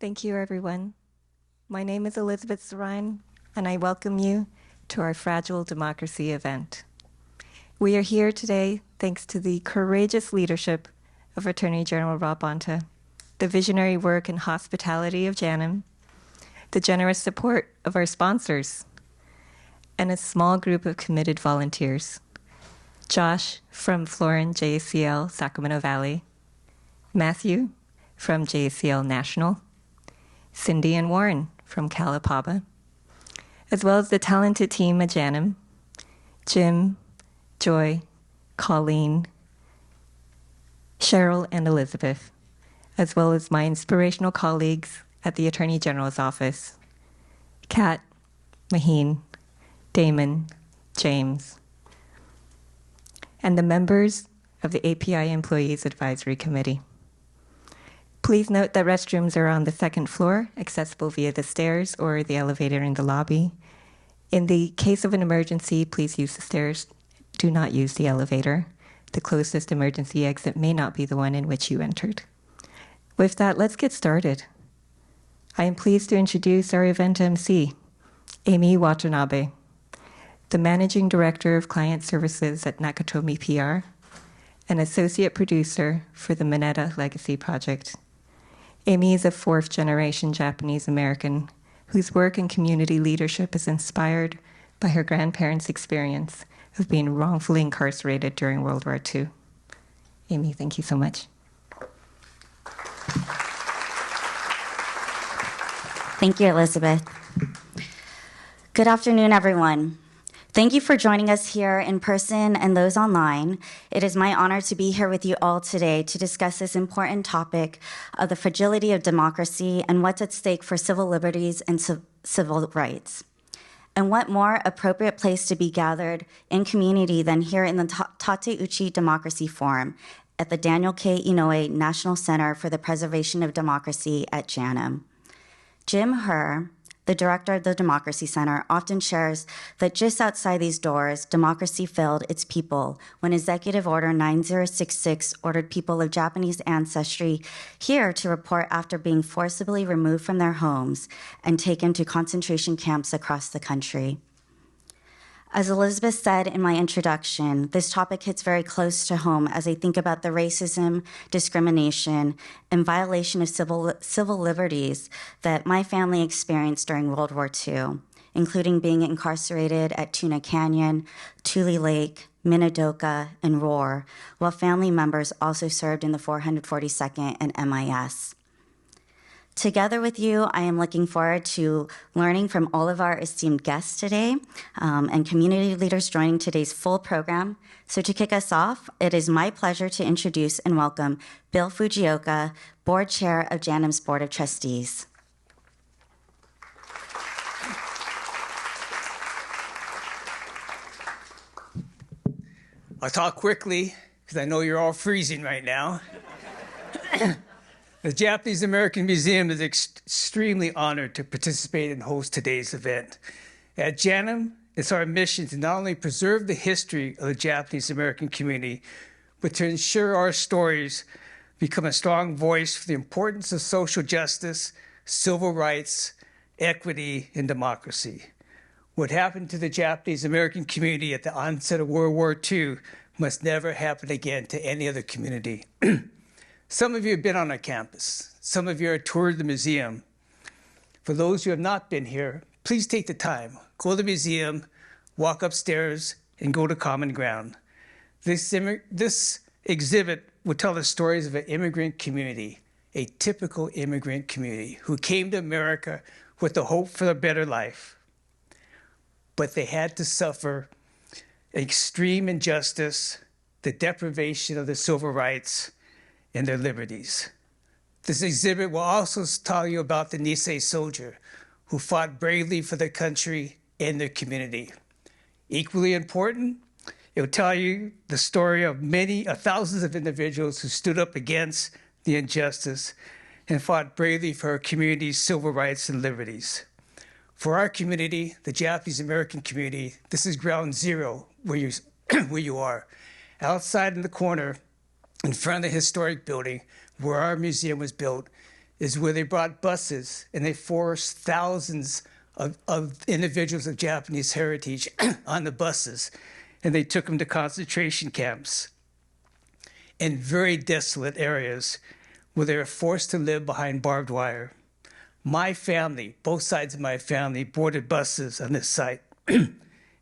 Thank you, everyone. My name is Elizabeth Sarine, and I welcome you to our Fragile Democracy event. We are here today thanks to the courageous leadership of Attorney General Rob Bonta, the visionary work and hospitality of JANM, the generous support of our sponsors, and a small group of committed volunteers. Josh from Florin JACL Sacramento Valley, Matthew from JACL National, Cindy and Warren from CAL-APABA, as well as the talented team at JANM, Jim, Joy, Colleen, Cheryl, and Elizabeth, as well as my inspirational colleagues at the Attorney General's office, Kat, Maheen, Damon, James, and the members of the API Employees Advisory Committee. Please note that restrooms are on the second floor, accessible via the stairs or the elevator in the lobby. In the case of an emergency, please use the stairs. Do not use the elevator. The closest emergency exit may not be the one in which you entered. With that, let's get started. I am pleased to introduce our event MC, Amy Watanabe, the Managing Director of Client Services at Nakatomi PR, and Associate Producer for the Mineta Legacy Project. Amy is a fourth-generation Japanese American whose work in community leadership is inspired by her grandparents' experience of being wrongfully incarcerated during World War II. Amy, thank you so much. Thank you, Elizabeth. Good afternoon, everyone. Thank you for joining us here in person and those online. It is my honor to be here with you all today to discuss this important topic of the fragility of democracy and what's at stake for civil liberties and civil rights. And what more appropriate place to be gathered in community than here in the Tateuchi Democracy Forum at the Daniel K. Inouye National Center for the Preservation of Democracy at JANM. Jim Herr, the director of the Democracy Center, often shares that just outside these doors, democracy failed its people when Executive Order 9066 ordered people of Japanese ancestry here to report after being forcibly removed from their homes and taken to concentration camps across the country. As Elizabeth said in my introduction, this topic hits very close to home as I think about the racism, discrimination, and violation of civil liberties that my family experienced during World War II, including being incarcerated at Tuna Canyon, Tule Lake, Minidoka, and Roar, while family members also served in the 442nd and MIS. Together with you, I am looking forward to learning from all of our esteemed guests today and community leaders joining today's full program. So to kick us off, it is my pleasure to introduce and welcome Bill Fujioka, Board Chair of JANM's Board of Trustees. I'll talk quickly because I know you're all freezing right now. The Japanese American Museum is extremely honored to participate and host today's event. At JANM, it's our mission to not only preserve the history of the Japanese American community, but to ensure our stories become a strong voice for the importance of social justice, civil rights, equity, and democracy. What happened to the Japanese American community at the onset of World War II must never happen again to any other community. Some of you have been on our campus. Some of you have toured the museum. For those who have not been here, please take the time. Go to the museum, walk upstairs, and go to Common Ground. This exhibit will tell the stories of an immigrant community, a typical immigrant community who came to America with the hope for a better life. But they had to suffer extreme injustice, the deprivation of their civil rights, and their liberties. This exhibit will also tell you about the Nisei soldier who fought bravely for their country and their community. Equally important, it will tell you the story of thousands of individuals who stood up against the injustice and fought bravely for our community's civil rights and liberties. For our community, the Japanese American community, this is ground zero where you are. Outside in the corner, in front of the historic building where our museum was built, is where they brought buses and they forced thousands of individuals of Japanese heritage on the buses, and they took them to concentration camps in very desolate areas where they were forced to live behind barbed wire. My family, both sides of my family, boarded buses on this site.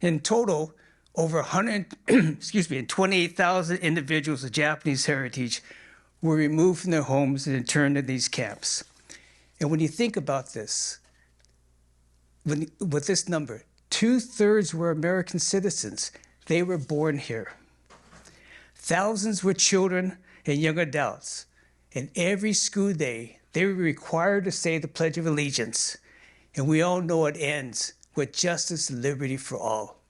In total, over 28,000 individuals of Japanese heritage were removed from their homes and interned in these camps. And when you think about this, with this number, 2/3 were American citizens. They were born here. Thousands were children and young adults. And every school day, they were required to say the Pledge of Allegiance. And we all know it ends with justice and liberty for all.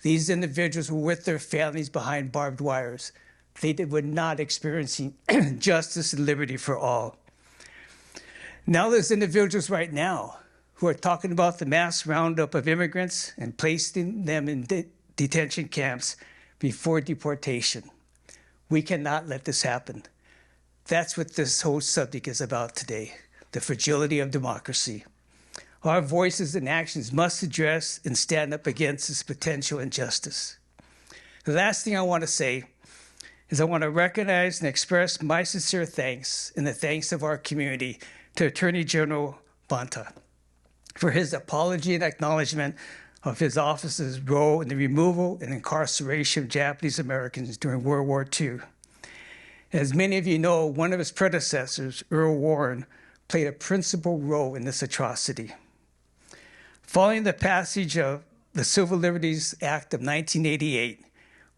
These individuals were with their families behind barbed wires. They were not experiencing justice and liberty for all. Now there's individuals right now who are talking about the mass roundup of immigrants and placing them in detention camps before deportation. We cannot let this happen. That's what this whole subject is about today, the fragility of democracy. Our voices and actions must address and stand up against this potential injustice. The last thing I want to say is I want to recognize and express my sincere thanks and the thanks of our community to Attorney General Bonta for his apology and acknowledgement of his office's role in the removal and incarceration of Japanese Americans during World War II. As many of you know, one of his predecessors, Earl Warren, played a principal role in this atrocity. Following the passage of the Civil Liberties Act of 1988,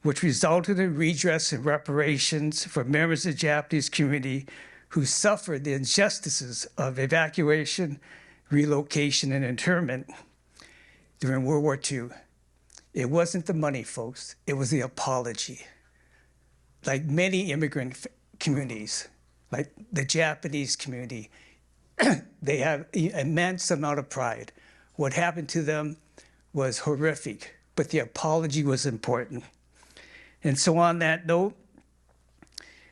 which resulted in redress and reparations for members of the Japanese community who suffered the injustices of evacuation, relocation, and internment during World War II, it wasn't the money, folks. It was the apology. Like many immigrant communities, like the Japanese community, they have an immense amount of pride. What happened to them was horrific, but the apology was important. And so on that note,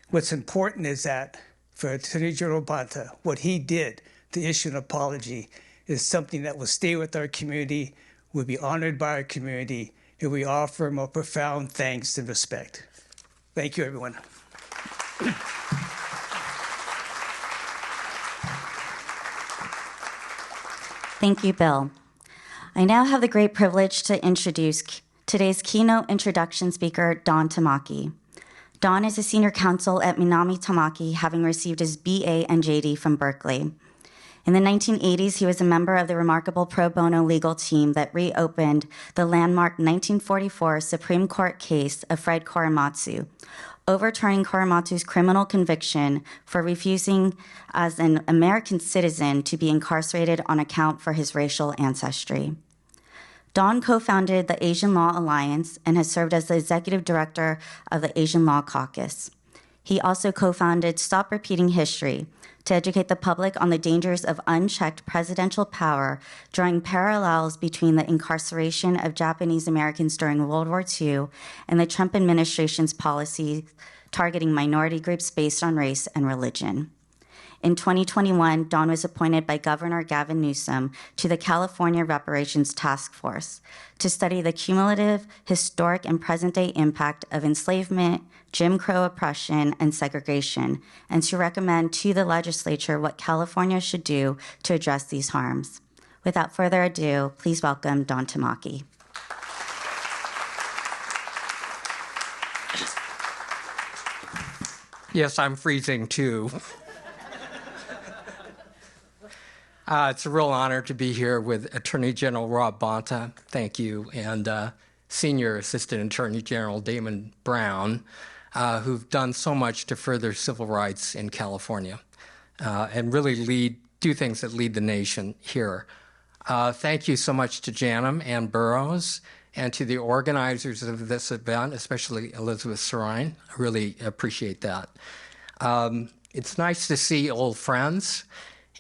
what's important is that for Attorney General Bonta, what he did to issue an apology is something that will stay with our community, will be honored by our community, and we offer him a profound thanks and respect. Thank you, everyone. Thank you, Bill. I now have the great privilege to introduce today's keynote introduction speaker, Don Tamaki. Don is a senior counsel at Minami Tamaki, having received his BA and JD from Berkeley. In the 1980s, he was a member of the remarkable pro bono legal team that reopened the landmark 1944 Supreme Court case of Fred Korematsu, overturning Korematsu's criminal conviction for refusing as an American citizen to be incarcerated on account for his racial ancestry. Don co-founded the Asian Law Alliance and has served as the executive director of the Asian Law Caucus. He also co-founded Stop Repeating History to educate the public on the dangers of unchecked presidential power, drawing parallels between the incarceration of Japanese Americans during World War II and the Trump administration's policy targeting minority groups based on race and religion. In 2021, Don was appointed by Governor Gavin Newsom to the California Reparations Task Force to study the cumulative, historic, and present-day impact of enslavement, Jim Crow oppression, and segregation, and to recommend to the legislature what California should do to address these harms. Without further ado, please welcome Don Tamaki. Yes, I'm freezing too. It's a real honor to be here with Attorney General Rob Bonta, thank you, and Senior Assistant Attorney General Damon Brown, who've done so much to further civil rights in California and really do things that lead the nation here. Thank you so much to JANM and Burroughs and to the organizers of this event, especially Elizabeth Sarine. I really appreciate that. It's nice to see old friends,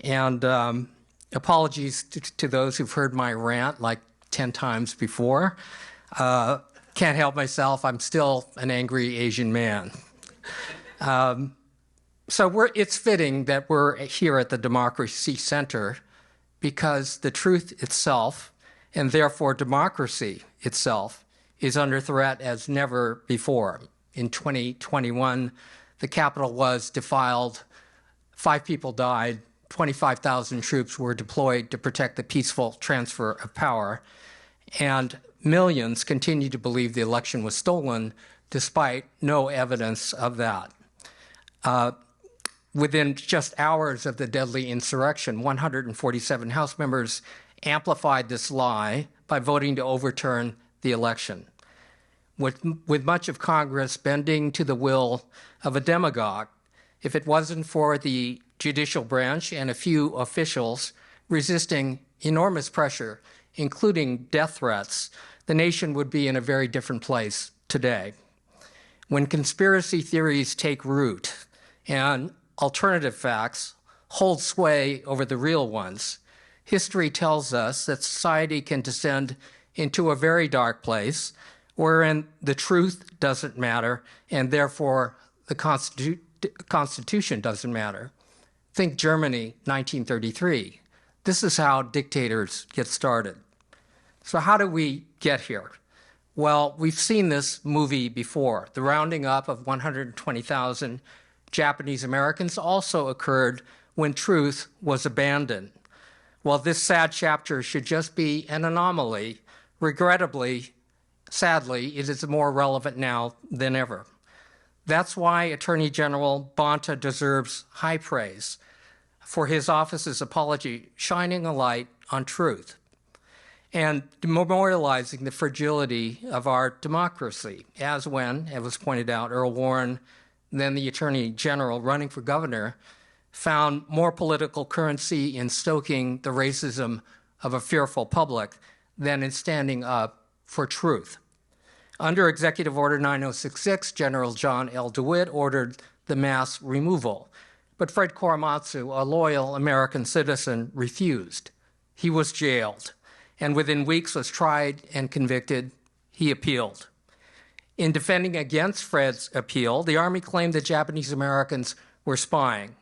and apologies to those who've heard my rant like 10 times before. Can't help myself, I'm still an angry Asian man. it's fitting that we're here at the Democracy Center because the truth itself, and therefore democracy itself, is under threat as never before. In 2021, the Capitol was defiled, 5 people died, 25,000 troops were deployed to protect the peaceful transfer of power, and millions continue to believe the election was stolen despite no evidence of that. Within just hours of the deadly insurrection, 147 House members amplified this lie by voting to overturn the election. With much of Congress bending to the will of a demagogue, if it wasn't for the judicial branch and a few officials resisting enormous pressure, including death threats, the nation would be in a very different place today. When conspiracy theories take root and alternative facts hold sway over the real ones, history tells us that society can descend into a very dark place wherein the truth doesn't matter and therefore the Constitution doesn't matter. Think Germany, 1933. This is how dictators get started. So how do we get here? Well, we've seen this movie before. The rounding up of 120,000 Japanese Americans also occurred when truth was abandoned. While this sad chapter should just be an anomaly, regrettably, sadly, it is more relevant now than ever. That's why Attorney General Bonta deserves high praise for his office's apology shining a light on truth and memorializing the fragility of our democracy, as when, as was pointed out, Earl Warren, then the Attorney General running for governor, found more political currency in stoking the racism of a fearful public than in standing up for truth. Under Executive Order 9066, General John L. DeWitt ordered the mass removal, but Fred Korematsu, a loyal American citizen, refused. He was jailed, and within weeks was tried and convicted. He appealed. In defending against Fred's appeal, the Army claimed that Japanese Americans were spying,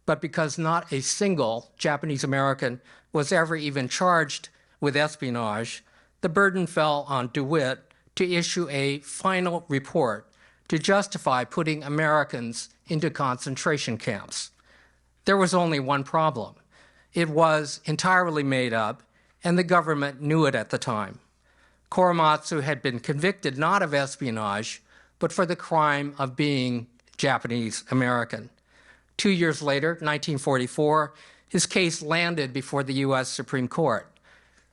but because not a single Japanese American was ever even charged with espionage, the burden fell on DeWitt to issue a final report to justify putting Americans into concentration camps. There was only one problem. It was entirely made up, and the government knew it at the time. Korematsu had been convicted not of espionage, but for the crime of being Japanese American. 2 years later, 1944, his case landed before the U.S. Supreme Court.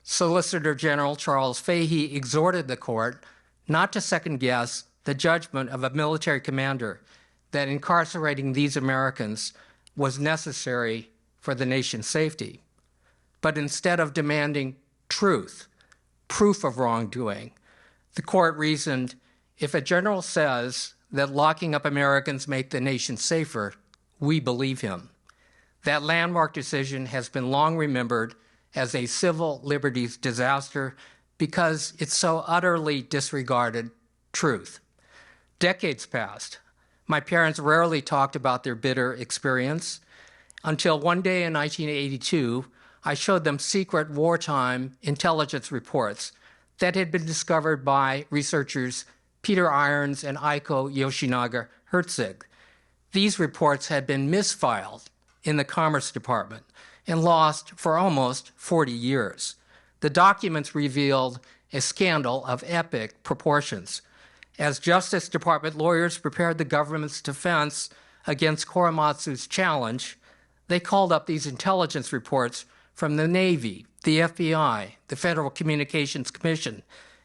Solicitor General Charles Fahey exhorted the court not to second-guess the judgment of a military commander that incarcerating these Americans was necessary for the nation's safety. But instead of demanding truth, proof of wrongdoing, the court reasoned, if a general says that locking up Americans make the nation safer, we believe him. That landmark decision has been long remembered as a civil liberties disaster because it so utterly disregarded truth. Decades passed. My parents rarely talked about their bitter experience until one day in 1982, I showed them secret wartime intelligence reports that had been discovered by researchers Peter Irons and Aiko Yoshinaga Herzig. These reports had been misfiled in the Commerce Department and lost for almost 40 years. The documents revealed a scandal of epic proportions. As Justice Department lawyers prepared the government's defense against Korematsu's challenge, they called up these intelligence reports from the Navy, the FBI, the Federal Communications Commission,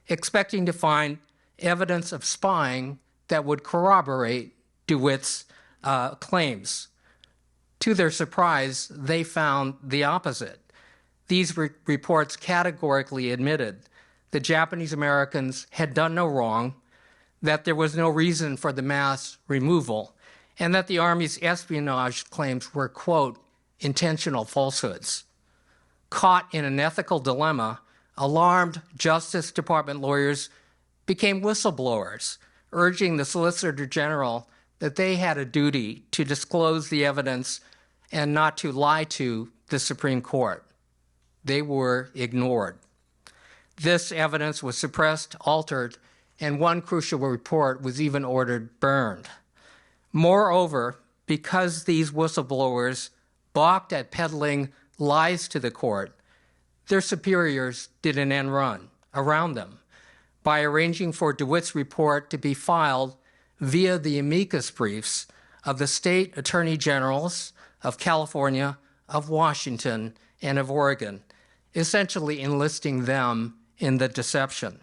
expecting to find evidence of spying that would corroborate DeWitt's claims. To their surprise, they found the opposite. These reports categorically admitted the Japanese Americans had done no wrong, that there was no reason for the mass removal, and that the Army's espionage claims were, quote, intentional falsehoods. Caught in an ethical dilemma, alarmed Justice Department lawyers became whistleblowers, urging the Solicitor General that they had a duty to disclose the evidence and not to lie to the Supreme Court. They were ignored. This evidence was suppressed, altered, and one crucial report was even ordered burned. Moreover, because these whistleblowers balked at peddling lies to the court, their superiors did an end run around them by arranging for DeWitt's report to be filed via the amicus briefs of the state attorney generals of California, of Washington, and of Oregon, essentially enlisting them in the deception.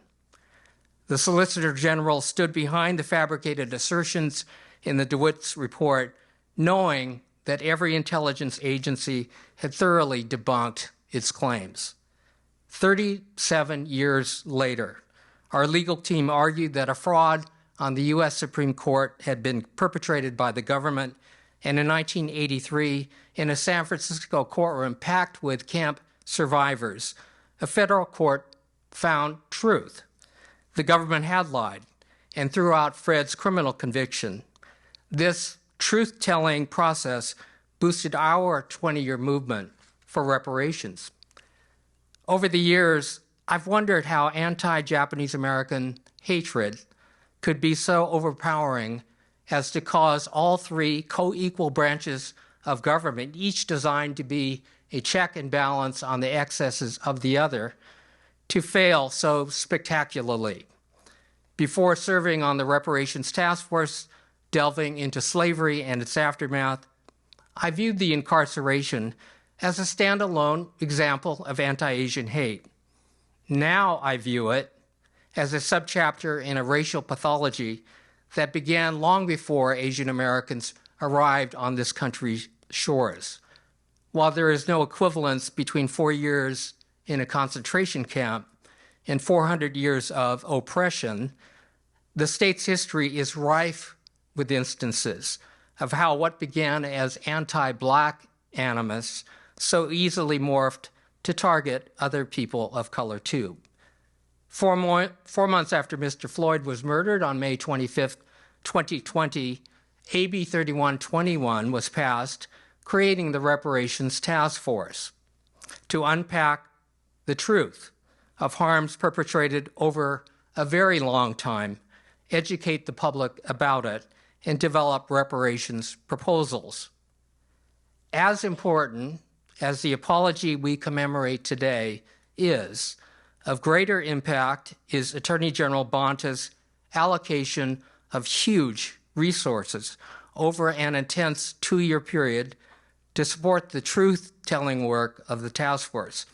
The Solicitor General stood behind the fabricated assertions in the DeWitt's report, knowing that every intelligence agency had thoroughly debunked its claims. 37 years later, our legal team argued that a fraud on the U.S. Supreme Court had been perpetrated by the government, and in 1983, in a San Francisco courtroom packed with camp survivors, a federal court found truth. The government had lied and threw out Fred's criminal conviction. This truth-telling process boosted our 20-year movement for reparations. Over the years, I've wondered how anti-Japanese American hatred could be so overpowering as to cause all three co-equal branches of government, each designed to be a check and balance on the excesses of the other, to fail so spectacularly. Before serving on the Reparations Task Force, delving into slavery and its aftermath, I viewed the incarceration as a standalone example of anti-Asian hate. Now I view it as a subchapter in a racial pathology that began long before Asian Americans arrived on this country's shores. While there is no equivalence between 4 years in a concentration camp and 400 years of oppression, the state's history is rife with instances of how what began as anti-Black animus so easily morphed to target other people of color too. 4 months after Mr. Floyd was murdered on May 25th, 2020, AB 3121 was passed, creating the Reparations Task Force to unpack the truth of harms perpetrated over a very long time, educate the public about it, and develop reparations proposals. As important as the apology we commemorate today is, of greater impact is Attorney General Bonta's allocation of huge resources over an intense 2-year period to support the truth-telling work of the task force,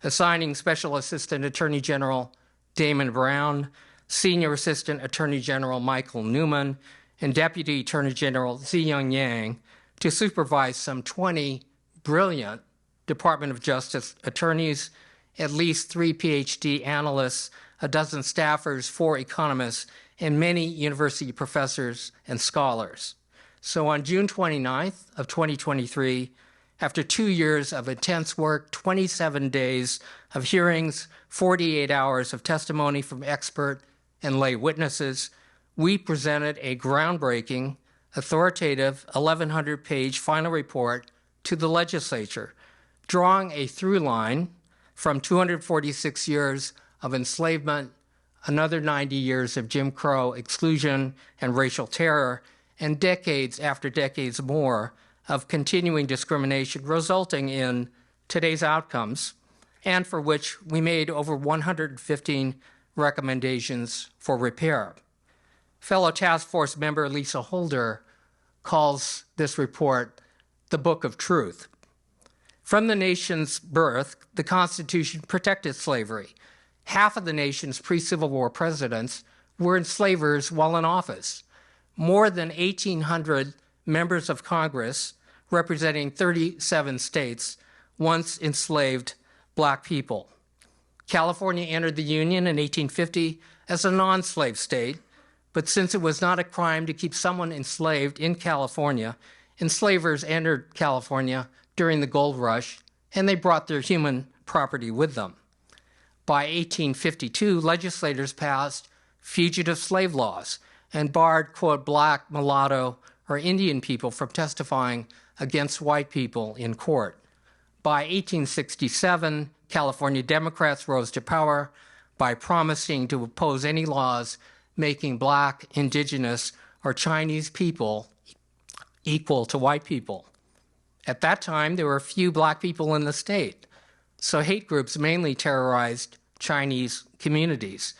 assigning Special Assistant Attorney General Damon Brown, Senior Assistant Attorney General Michael Newman, and Deputy Attorney General Ziyang Yang to supervise some 20 brilliant Department of Justice attorneys, at least 3 PhD analysts, a dozen staffers, 4 economists, and many university professors and scholars. So on June 29th of 2023, after 2 years of intense work, 27 days of hearings, 48 hours of testimony from expert and lay witnesses, we presented a groundbreaking, authoritative 1,100-page final report to the legislature, drawing a through line from 246 years of enslavement, another 90 years of Jim Crow exclusion and racial terror, and decades after decades more of continuing discrimination resulting in today's outcomes, and for which we made over 115 recommendations for repair. Fellow task force member Lisa Holder calls this report the Book of Truth. From the nation's birth, the Constitution protected slavery. Half of the nation's pre-Civil War presidents were enslavers while in office. More than 1,800 members of Congress, representing 37 states, once enslaved Black people. California entered the Union in 1850 as a non-slave state, but since it was not a crime to keep someone enslaved in California, enslavers entered California during the gold rush, and they brought their human property with them. By 1852, legislators passed fugitive slave laws, and barred, quote, black, mulatto, or Indian people from testifying against white people in court. By 1867, California Democrats rose to power by promising to oppose any laws making black, indigenous, or Chinese people equal to white people. At that time, there were few black people in the state, so hate groups mainly terrorized Chinese communities,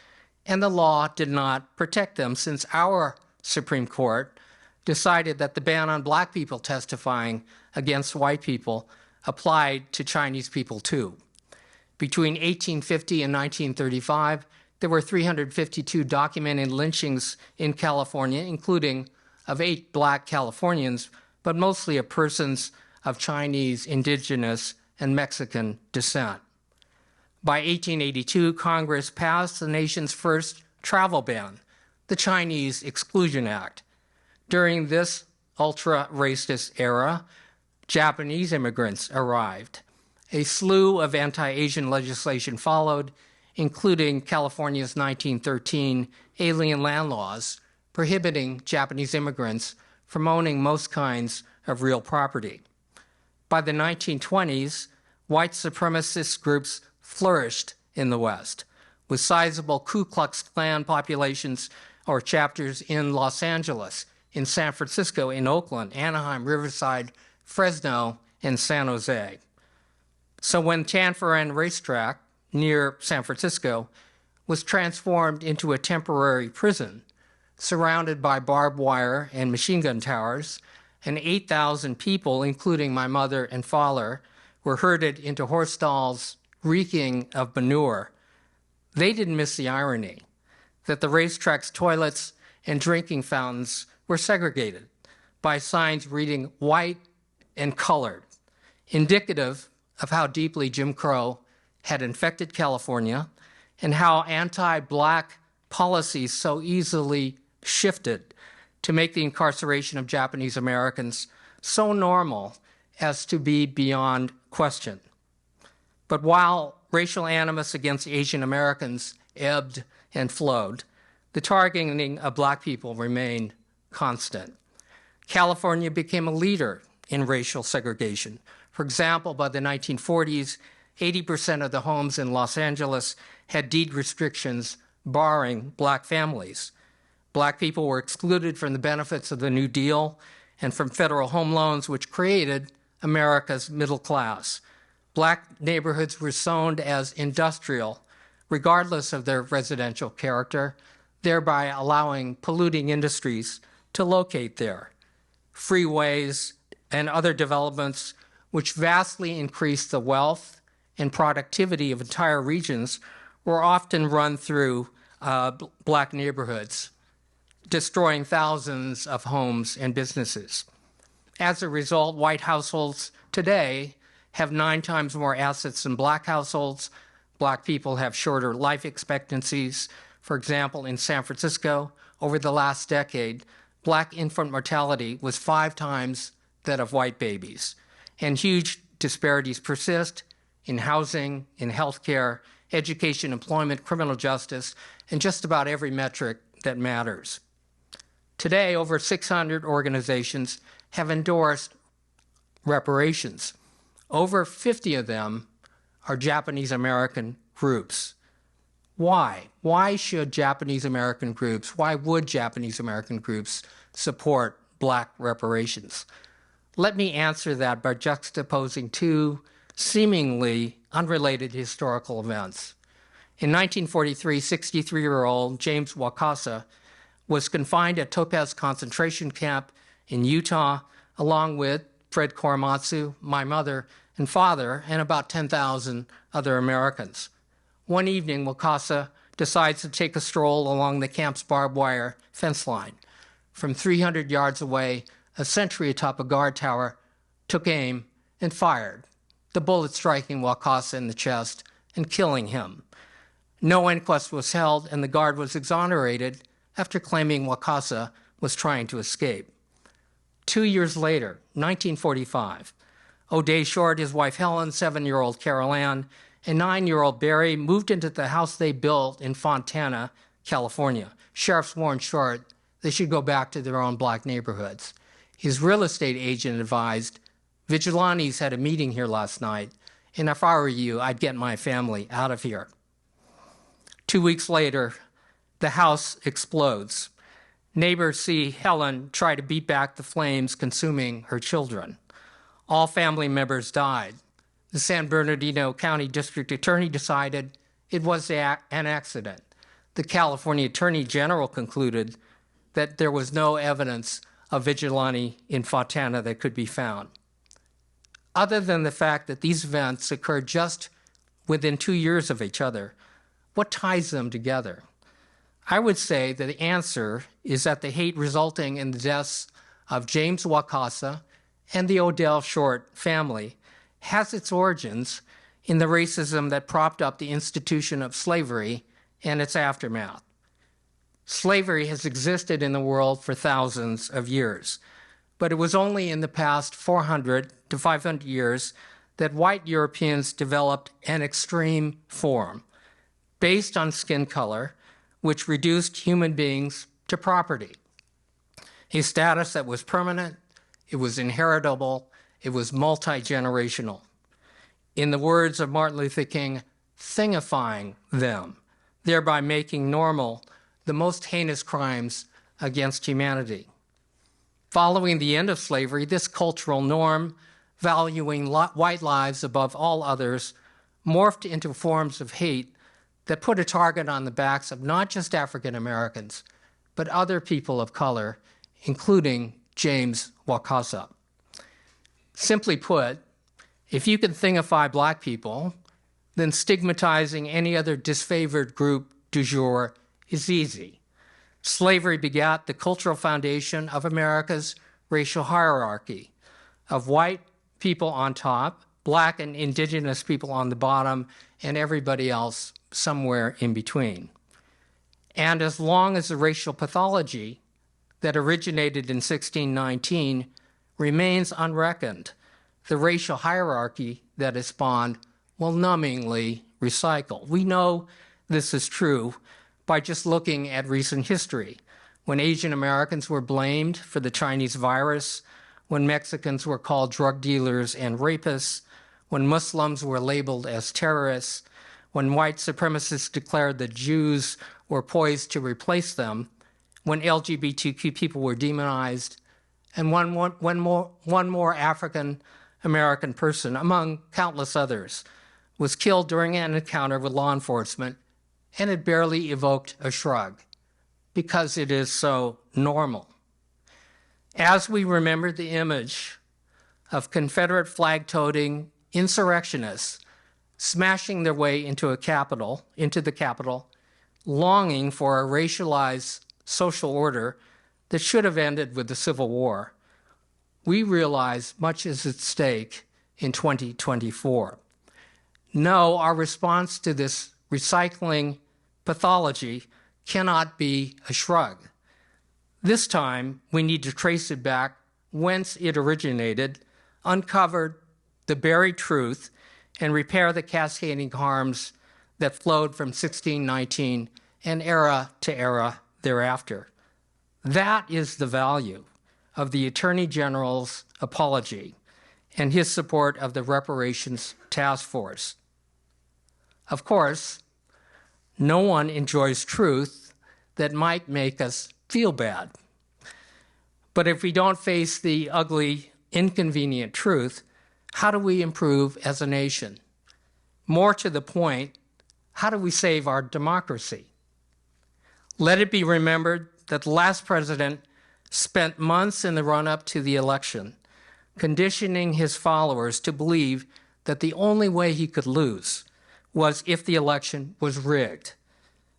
and the law did not protect them since our Supreme Court decided that the ban on black people testifying against white people applied to Chinese people too. Between 1850 and 1935, there were 352 documented lynchings in California, including of 8 black Californians, but mostly of persons of Chinese, indigenous, and Mexican descent. By 1882, Congress passed the nation's first travel ban, the Chinese Exclusion Act. During this ultra-racist era, Japanese immigrants arrived. A slew of anti-Asian legislation followed, including California's 1913 alien land laws prohibiting Japanese immigrants from owning most kinds of real property. By the 1920s, white supremacist groups flourished in the West, with sizable Ku Klux Klan populations or chapters in Los Angeles, in San Francisco, in Oakland, Anaheim, Riverside, Fresno, and San Jose. So when Tanforan Racetrack, near San Francisco, was transformed into a temporary prison, surrounded by barbed wire and machine gun towers, and 8,000 people, including my mother and father, were herded into horse stalls reeking of manure, they didn't miss the irony that the racetrack's toilets and drinking fountains were segregated by signs reading white and colored, indicative of how deeply Jim Crow had infected California and how anti-black policies so easily shifted to make the incarceration of Japanese Americans so normal as to be beyond question. But while racial animus against Asian Americans ebbed and flowed, the targeting of black people remained constant. California became a leader in racial segregation. For example, by the 1940s, 80% of the homes in Los Angeles had deed restrictions barring black families. Black people were excluded from the benefits of the New Deal and from federal home loans, which created America's middle class. Black neighborhoods were zoned as industrial, regardless of their residential character, thereby allowing polluting industries to locate there. Freeways and other developments which vastly increased the wealth and productivity of entire regions were often run through black neighborhoods, destroying thousands of homes and businesses. As a result, white households today have 9 times more assets than black households. Black people have shorter life expectancies. For example, in San Francisco, over the last decade, black infant mortality was 5 times that of white babies. And huge disparities persist in housing, in healthcare, education, employment, criminal justice, and just about every metric that matters. Today, over 600 organizations have endorsed reparations. Over 50 of them are Japanese American groups. Why? Why should Japanese American groups, why would Japanese American groups support black reparations? Let me answer that by juxtaposing 2 seemingly unrelated historical events. In 1943, 63-year-old James Wakasa was confined at Topaz concentration camp in Utah, along with Fred Korematsu, my mother and father, and about 10,000 other Americans. One evening, Wakasa decides to take a stroll along the camp's barbed wire fence line. From 300 yards away, a sentry atop a guard tower took aim and fired, the bullet striking Wakasa in the chest and killing him. No inquest was held, and the guard was exonerated after claiming Wakasa was trying to escape. 2 years later, 1945, O'Day Short, his wife Helen, 7-year-old Carol Ann, and 9-year-old Barry moved into the house they built in Fontana, California. Sheriff's Warren Short they should go back to their own black neighborhoods. His real estate agent advised, "Vigilantes had a meeting here last night, and if I were you, I'd get my family out of here." 2 weeks later, the house explodes. Neighbors see Helen try to beat back the flames consuming her children. All family members died. The San Bernardino County District Attorney decided it was an accident. The California Attorney General concluded that there was no evidence of vigilante in Fontana that could be found. Other than the fact that these events occurred just within 2 years of each other, what ties them together? I would say that the answer is that the hate resulting in the deaths of James Wakasa and the Odell Short family has its origins in the racism that propped up the institution of slavery and its aftermath. Slavery has existed in the world for thousands of years, but it was only in the past 400 to 500 years that white Europeans developed an extreme form based on skin color, which reduced human beings to property, a status that was permanent, it was inheritable, it was multi-generational. In the words of Martin Luther King, thingifying them, thereby making normal the most heinous crimes against humanity. Following the end of slavery, this cultural norm, valuing white lives above all others, morphed into forms of hate that put a target on the backs of not just African Americans, but other people of color, including James Wakasa. Simply put, if you can thingify black people, then stigmatizing any other disfavored group du jour is easy. Slavery begat the cultural foundation of America's racial hierarchy of white people on top, black and indigenous people on the bottom, and everybody else somewhere in between. And as long as the racial pathology that originated in 1619 remains unreckoned, the racial hierarchy that is spawned will numbingly recycle. We know this is true by just looking at recent history, when Asian Americans were blamed for the Chinese virus, when Mexicans were called drug dealers and rapists, when Muslims were labeled as terrorists, when white supremacists declared that Jews were poised to replace them, when LGBTQ people were demonized, and one more African American person, among countless others, was killed during an encounter with law enforcement, and it barely evoked a shrug, because it is so normal. As we remember the image of Confederate flag-toting insurrectionists smashing their way into the Capitol, longing for a racialized social order that should have ended with the Civil War, we realize much is at stake in 2024. No, our response to this recycling pathology cannot be a shrug. This time, we need to trace it back whence it originated, uncover the buried truth, and repair the cascading harms that flowed from 1619 and era to era thereafter. That is the value of the Attorney General's apology and his support of the Reparations Task Force. Of course, no one enjoys truth that might make us feel bad. But if we don't face the ugly, inconvenient truth, how do we improve as a nation? More to the point, how do we save our democracy? Let it be remembered that the last president spent months in the run-up to the election conditioning his followers to believe that the only way he could lose was if the election was rigged.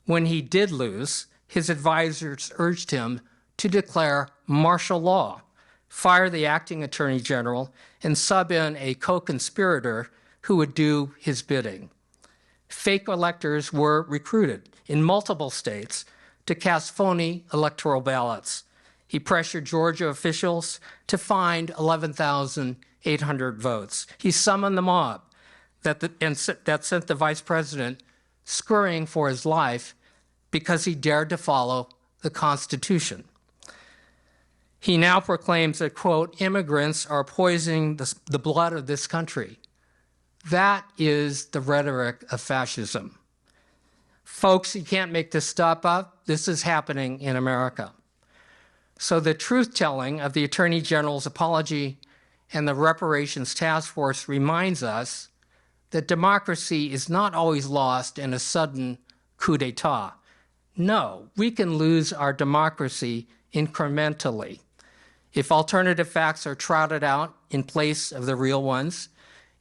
When he did lose, his advisors urged him to declare martial law, fire the acting attorney general, and sub in a co-conspirator who would do his bidding. Fake electors were recruited in multiple states to cast phony electoral ballots. He pressured Georgia officials to find 11,800 votes. He summoned the mob that sent the vice president scurrying for his life because he dared to follow the Constitution. He now proclaims that, quote, immigrants are poisoning the blood of this country. That is the rhetoric of fascism. Folks, you can't make this stuff up. This is happening in America. So the truth-telling of the Attorney General's apology and the Reparations Task Force reminds us that democracy is not always lost in a sudden coup d'etat. No, we can lose our democracy incrementally. If alternative facts are trotted out in place of the real ones,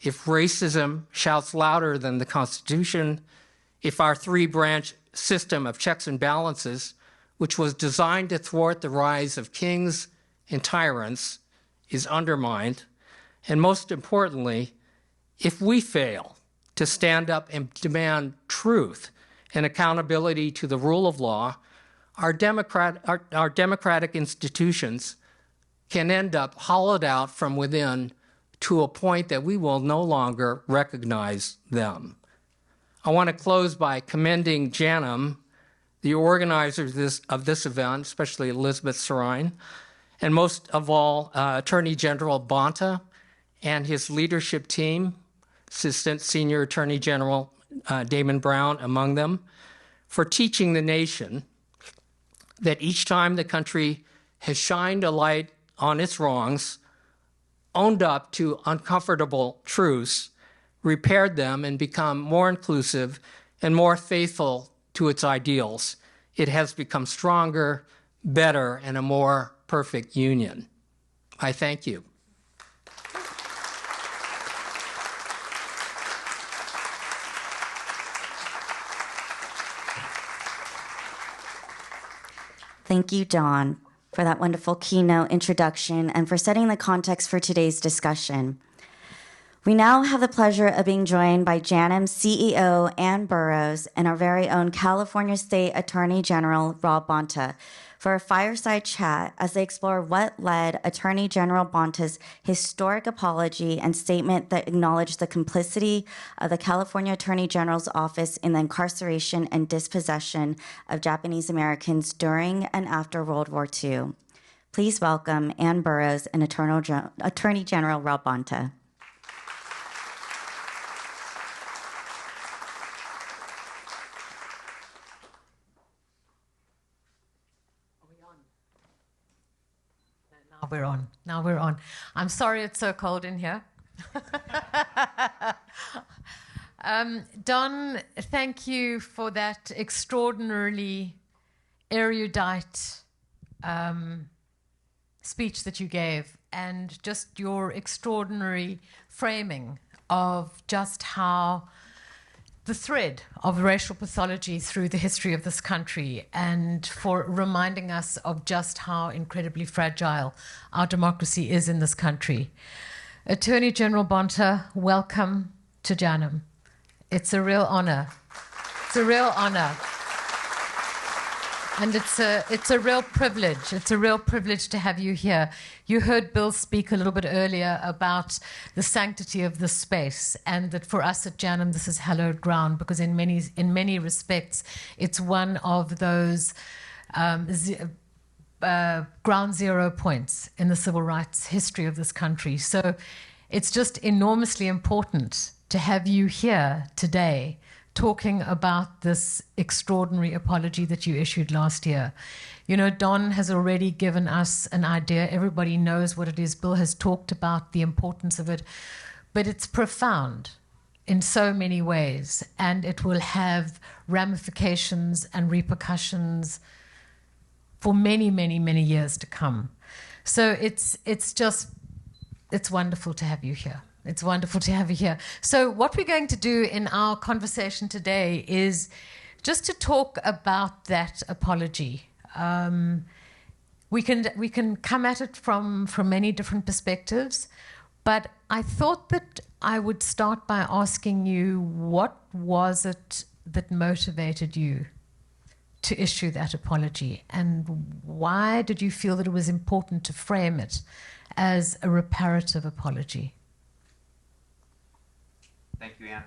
if racism shouts louder than the Constitution, if our three-branch system of checks and balances, which was designed to thwart the rise of kings and tyrants, is undermined, and most importantly, if we fail to stand up and demand truth and accountability to the rule of law, our democratic institutions can end up hollowed out from within to a point that we will no longer recognize them. I want to close by commending JANM, the organizers of this event, especially Elizabeth Sarine, and most of all, Attorney General Bonta and his leadership team, Assistant Senior Attorney General Damon Brown among them, for teaching the nation that each time the country has shined a light on its wrongs, owned up to uncomfortable truths, repaired them, and become more inclusive and more faithful to its ideals, it has become stronger, better, and a more perfect union. I thank you. Thank you, Don, for that wonderful keynote introduction and for setting the context for today's discussion. We now have the pleasure of being joined by JANM CEO Ann Burroughs and our very own California State Attorney General Rob Bonta for a fireside chat as they explore what led Attorney General Bonta's historic apology and statement that acknowledged the complicity of the California Attorney General's office in the incarceration and dispossession of Japanese Americans during and after World War II. Please welcome Ann Burroughs and Attorney General Rob Bonta. Now we're on. I'm sorry it's so cold in here. Don, thank you for that extraordinarily erudite speech that you gave, and just your extraordinary framing of just how the thread of racial pathology through the history of this country, and for reminding us of just how incredibly fragile our democracy is in this country. Attorney General Bonta, welcome to JANM. It's a real honor. It's a real honor. And it's a real privilege. It's a real privilege to have you here. You heard Bill speak a little bit earlier about the sanctity of this space, and that for us at JANM, this is hallowed ground, because in many respects, it's one of those ground zero points in the civil rights history of this country. So it's just enormously important to have you here today talking about this extraordinary apology that you issued last year. You know, Don has already given us an idea. Everybody knows what it is. Bill has talked about the importance of it, but it's profound in so many ways, and it will have ramifications and repercussions for many, many, many years to come. So it's wonderful to have you here. It's wonderful to have you here. So what we're going to do in our conversation today is just to talk about that apology. We can come at it from many different perspectives, but I thought that I would start by asking you, what was it that motivated you to issue that apology, and why did you feel that it was important to frame it as a reparative apology? Thank you, Ann.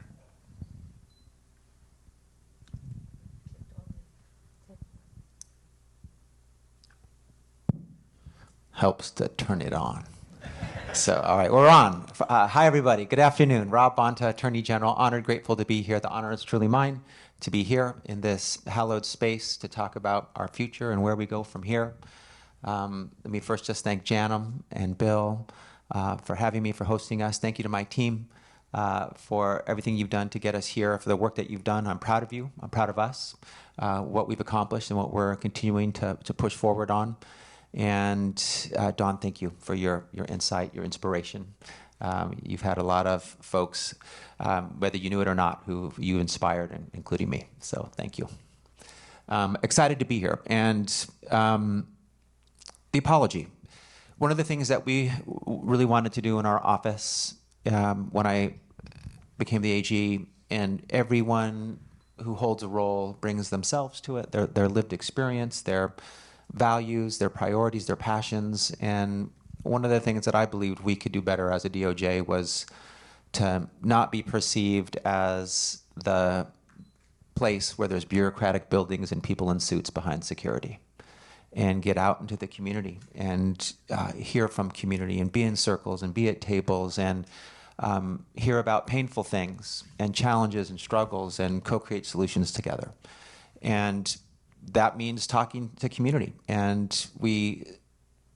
helps to turn it on. So, all right, we're on. Hi, everybody. Good afternoon. Rob Bonta, Attorney General. Honored, grateful to be here. The honor is truly mine to be here in this hallowed space to talk about our future and where we go from here. Let me first just thank JANM and Bill for having me, for hosting us. Thank you to my team for everything you've done to get us here, for the work that you've done. I'm proud of you. I'm proud of us, what we've accomplished and what we're continuing to push forward on. And Don, thank you for your insight, your inspiration. You've had a lot of folks, whether you knew it or not, who you inspired, including me. So thank you. Excited to be here. And the apology. One of the things that we really wanted to do in our office when I became the AG, and everyone who holds a role brings themselves to it, their lived experience, their values, their priorities, their passions. And one of the things that I believed we could do better as a DOJ was to not be perceived as the place where there's bureaucratic buildings and people in suits behind security, and get out into the community and hear from community and be in circles and be at tables and hear about painful things and challenges and struggles and co-create solutions together. And that means talking to community. And we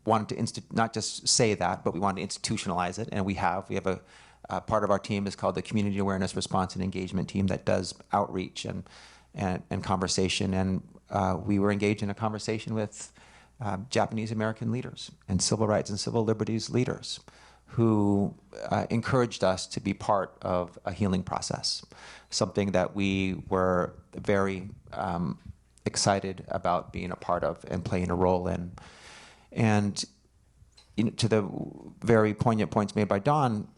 wanted to not just say that, but we wanted to institutionalize it, and we have. We have a part of our team is called the Community Awareness Response and Engagement Team that does outreach and conversation. And we were engaged in a conversation with Japanese American leaders and civil rights and civil liberties leaders who encouraged us to be part of a healing process, something that we were very excited about being a part of and playing a role in. And to the very poignant points made by Don,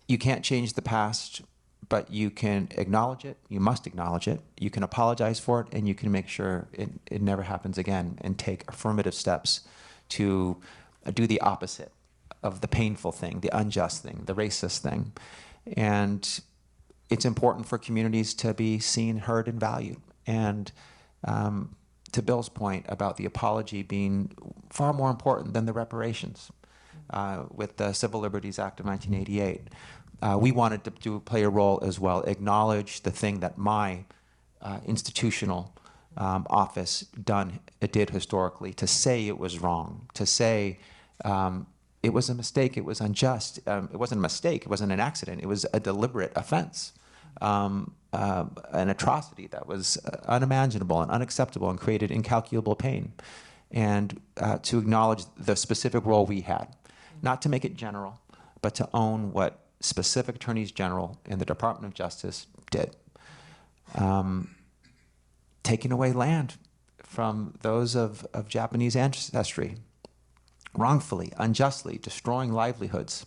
you can't change the past, but you can acknowledge it, you must acknowledge it, you can apologize for it, and you can make sure it never happens again and take affirmative steps to do the opposite of the painful thing, the unjust thing, the racist thing. And it's important for communities to be seen, heard, and valued. And to Bill's point about the apology being far more important than the reparations with the Civil Liberties Act of 1988, we wanted to play a role as well, acknowledge the thing that my institutional office did historically, to say it was wrong, to say it was a mistake, it was unjust. It wasn't a mistake, it wasn't an accident, it was a deliberate offense. An atrocity that was unimaginable and unacceptable and created incalculable pain. And to acknowledge the specific role we had, not to make it general, but to own what specific attorneys general in the Department of Justice did. Taking away land from those of Japanese ancestry, wrongfully, unjustly, destroying livelihoods,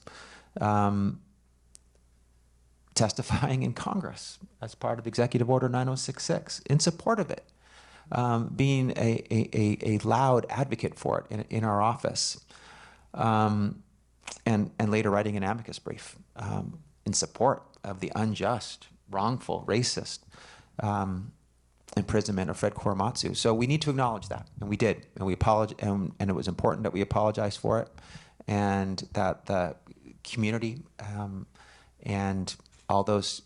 testifying in Congress as part of Executive Order 9066 in support of it, being a loud advocate for it in our office, and later writing an amicus brief in support of the unjust, wrongful, racist imprisonment of Fred Korematsu. So we need to acknowledge that, and we did, and we apologized, and it was important that we apologize for it, and that the community and all those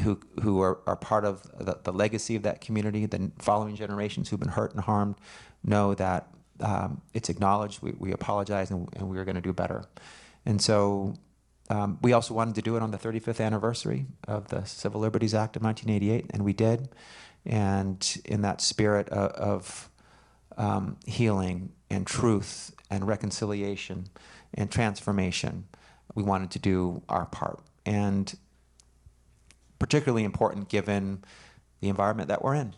who are part of the legacy of that community, the following generations who've been hurt and harmed, know that it's acknowledged, we apologize, and we are going to do better. And so we also wanted to do it on the 35th anniversary of the Civil Liberties Act of 1988, and we did. And in that spirit of healing and truth and reconciliation and transformation, we wanted to do our part. And particularly important given the environment that we're in,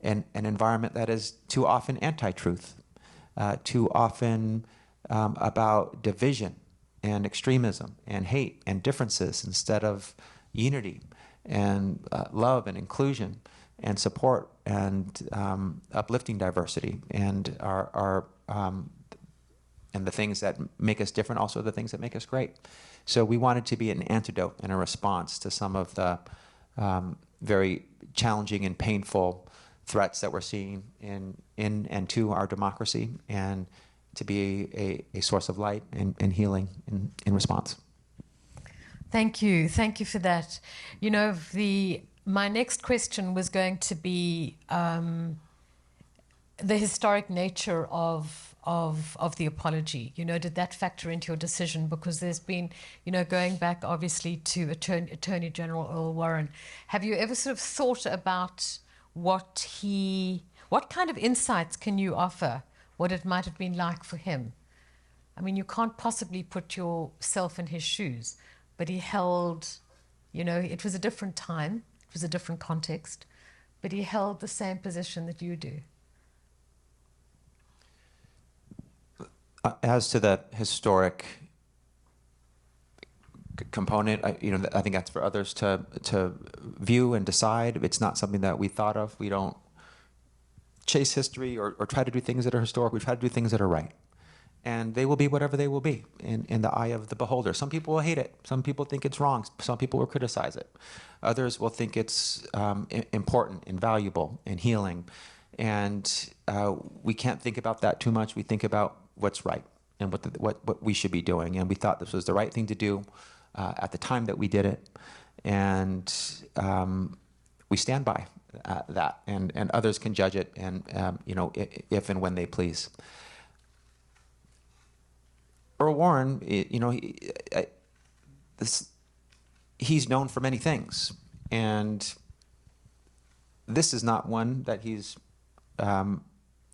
and an environment that is too often anti-truth, too often about division and extremism and hate and differences instead of unity and love and inclusion and support and uplifting diversity and our and the things that make us different, also the things that make us great. So we wanted to be an antidote and a response to some of the very challenging and painful threats that we're seeing in and to our democracy, and to be a source of light and healing in response. Thank you for that. You know, my next question was going to be the historic nature of the apology. You know, did that factor into your decision? Because there's been, you know, going back obviously to Attorney General Earl Warren, have you ever sort of thought about what kind of insights can you offer, what it might have been like for him? I mean, you can't possibly put yourself in his shoes, but he held, you know, it was a different time, it was a different context, but he held the same position that you do. As to the historic component, I think that's for others to view and decide. It's not something that we thought of. We don't chase history or try to do things that are historic. We try to do things that are right. And they will be whatever they will be in the eye of the beholder. Some people will hate it. Some people think it's wrong. Some people will criticize it. Others will think it's important and valuable and healing. And we can't think about that too much. We think about what's right and what we should be doing. And we thought this was the right thing to do at the time that we did it. And we stand by that. And others can judge it, and if and when they please. Earl Warren, he's known for many things, and this is not one that he's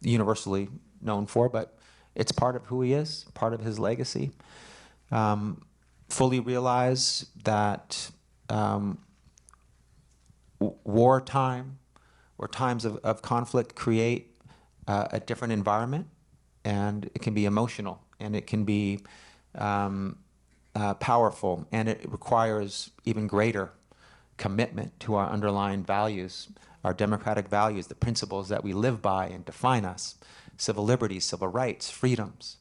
universally known for, but it's part of who he is, part of his legacy. Fully realize that wartime or times of conflict create a different environment, and it can be emotional, and it can be powerful, and it requires even greater commitment to our underlying values, our democratic values, the principles that we live by and define us: civil liberties, civil rights, freedoms,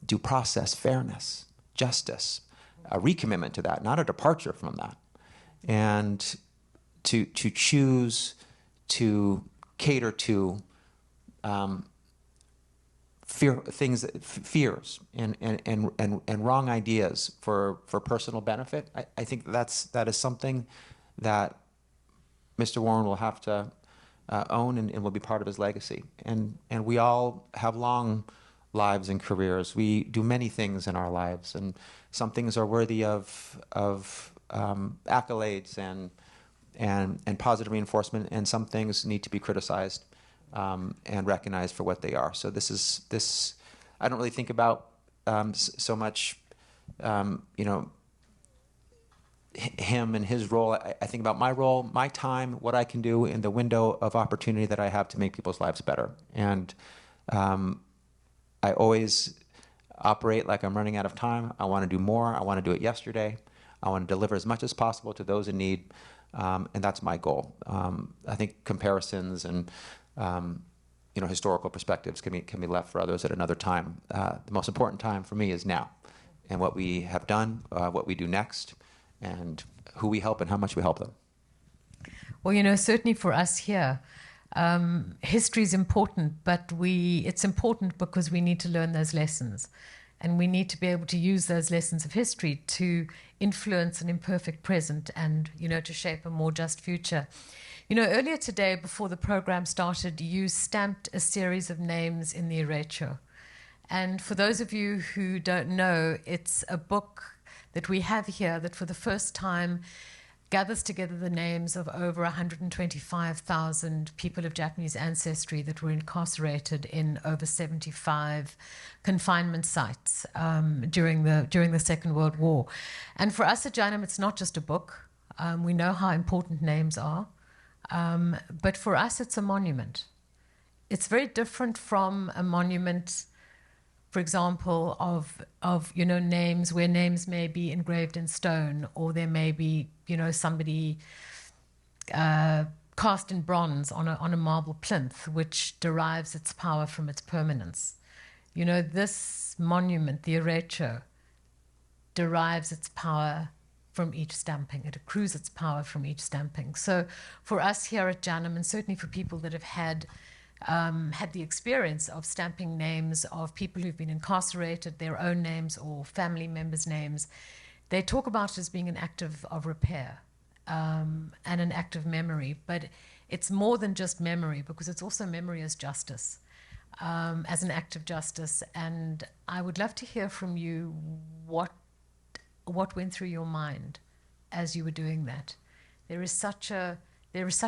due process, fairness, justice, a recommitment to that, not a departure from that. And to choose to cater to fears and wrong ideas for personal benefit, I think that is something that Mr. Warren will have to own and will be part of his legacy. And we all have long lives and careers. We do many things in our lives, and some things are worthy of accolades and positive reinforcement, and some things need to be criticized and recognized for what they are. So this I don't really think about so much him and his role. I think about my role, my time, what I can do in the window of opportunity that I have to make people's lives better. And I always operate like I'm running out of time. I want to do more. I want to do it yesterday. I want to deliver as much as possible to those in need, and that's my goal. I think comparisons and historical perspectives can be left for others at another time. The most important time for me is now, and what we have done, what we do next, and who we help and how much we help them. Well, certainly for us here, history is important, but it's important because we need to learn those lessons. And we need to be able to use those lessons of history to influence an imperfect present and, to shape a more just future. Earlier today, before the program started, you stamped a series of names in the Derecho. And for those of you who don't know, it's a book that we have here that for the first time gathers together the names of over 125,000 people of Japanese ancestry that were incarcerated in over 75 confinement sites during the Second World War. And for us at JANM, it's not just a book. We know how important names are. But for us, it's a monument. It's very different from a monument, for example, of names where names may be engraved in stone, or there may be somebody cast in bronze on a marble plinth, which derives its power from its permanence. This monument, the Derecho, derives its power from each stamping. It accrues its power from each stamping. So for us here at JANM, and certainly for people that have had the experience of stamping names of people who've been incarcerated, their own names or family members' names, they talk about it as being an act of repair and an act of memory. But it's more than just memory, because it's also memory as justice, as an act of justice. And I would love to hear from you what went through your mind as you were doing that. There is such a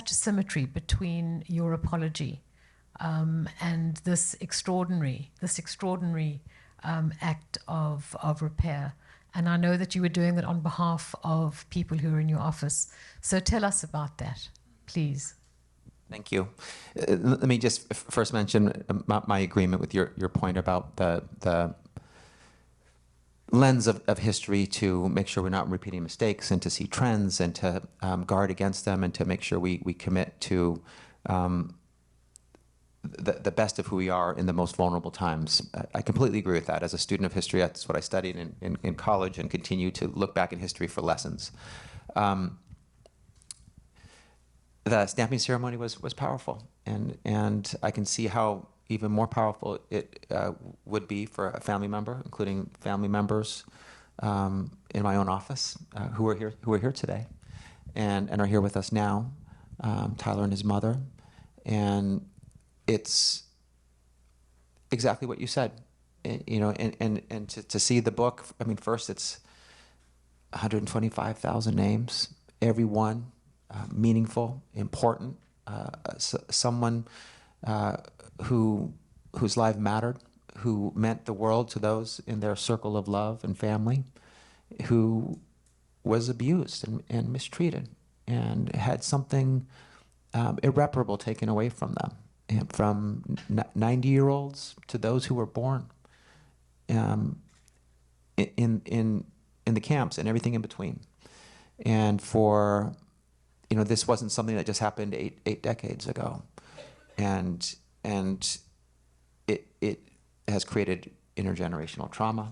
symmetry between your apology and this extraordinary act of repair. And I know that you were doing it on behalf of people who are in your office. So tell us about that, please. Thank you. Let me just first mention my agreement with your point about the lens of history, to make sure we're not repeating mistakes and to see trends and to guard against them and to make sure we commit to the best of who we are in the most vulnerable times. I completely agree with that. As a student of history, that's what I studied in college and continue to look back in history for lessons. The stamping ceremony was powerful, and I can see how even more powerful it would be for a family member, including family members in my own office who are here today, and are here with us now. Tyler and his mother, and it's exactly what you said, and to see the book. I mean, first it's 125,000 names, every one meaningful, important, someone whose life mattered, who meant the world to those in their circle of love and family, who was abused and mistreated and had something irreparable taken away from them, and from 90-year-olds to those who were born in the camps and everything in between. And for, this wasn't something that just happened eight decades ago, and it has created intergenerational trauma.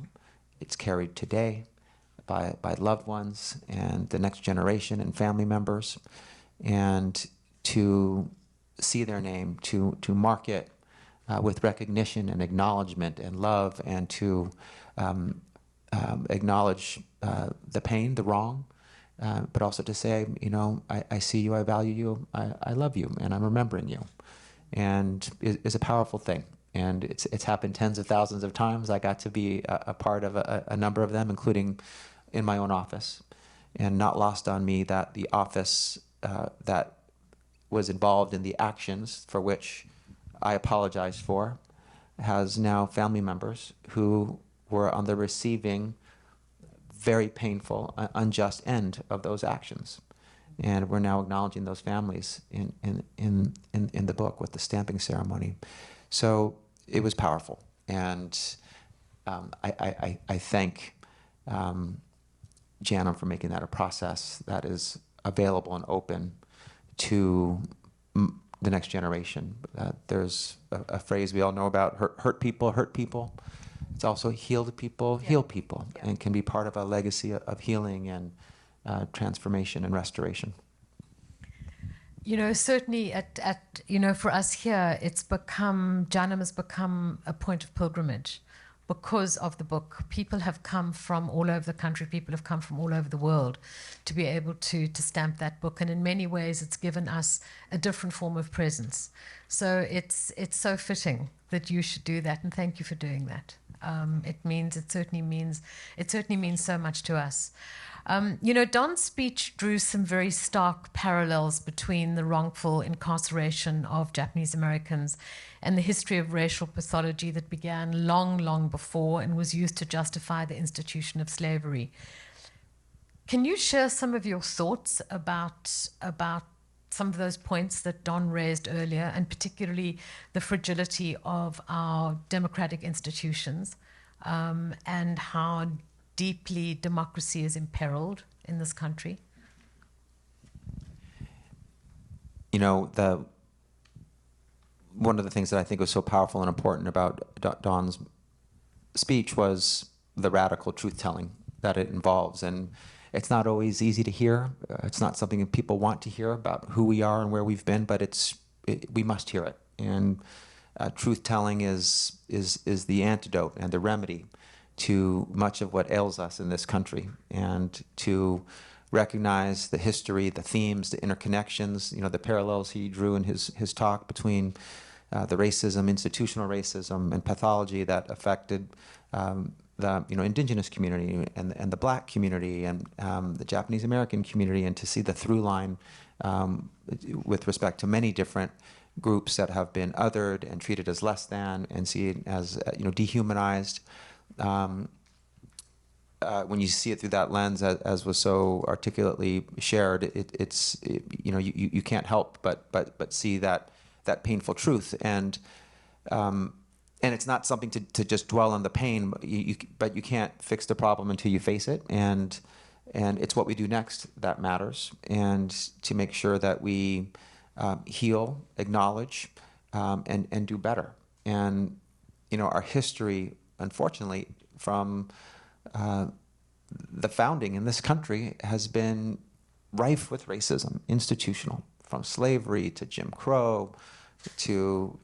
It's carried today by loved ones and the next generation and family members, and to see their name, to mark it with recognition and acknowledgement and love, and to acknowledge the pain, the wrong, but also to say, I see you, I value you, I love you, and I'm remembering you, and is a powerful thing. And it's happened tens of thousands of times. I got to be a part of a number of them, including in my own office. And not lost on me that the office that was involved in the actions for which I apologize for has now family members who were on the receiving very painful, unjust end of those actions. And we're now acknowledging those families in the book with the stamping ceremony. So it was powerful, and I thank JANM for making that a process that is available and open to the next generation. There's a phrase we all know about: hurt people hurt people. It's also healed people heal people, and can be part of a legacy of healing and transformation and restoration. Certainly for us here, JANM has become a point of pilgrimage because of the book. People have come from all over the country, people have come from all over the world to be able to stamp that book. And in many ways, it's given us a different form of presence. So it's so fitting that you should do that, and thank you for doing that. It certainly means so much to us. Don's speech drew some very stark parallels between the wrongful incarceration of Japanese Americans and the history of racial pathology that began long, long before and was used to justify the institution of slavery. Can you share some of your thoughts about some of those points that Don raised earlier, and particularly the fragility of our democratic institutions, and how deeply democracy is imperiled in this country? One of the things that I think was so powerful and important about Don's speech was the radical truth-telling that it involves. And It's not always easy to hear. It's not something that people want to hear about who we are and where we've been, but we must hear it. And truth-telling is the antidote and the remedy to much of what ails us in this country, and to recognize the history, the themes, the interconnections, the parallels he drew in his talk between the racism, institutional racism, and pathology that affected the indigenous community and the Black community and the Japanese American community, and to see the through line with respect to many different groups that have been othered and treated as less than, and see it as dehumanized. When you see it through that lens, as was so articulately shared, you can't help but see that painful truth, and it's not something to just dwell on the pain, but you can't fix the problem until you face it, and it's what we do next that matters, and to make sure that we heal, acknowledge, and do better. And our history, unfortunately, from the founding in this country has been rife with racism, institutional, from slavery to Jim Crow to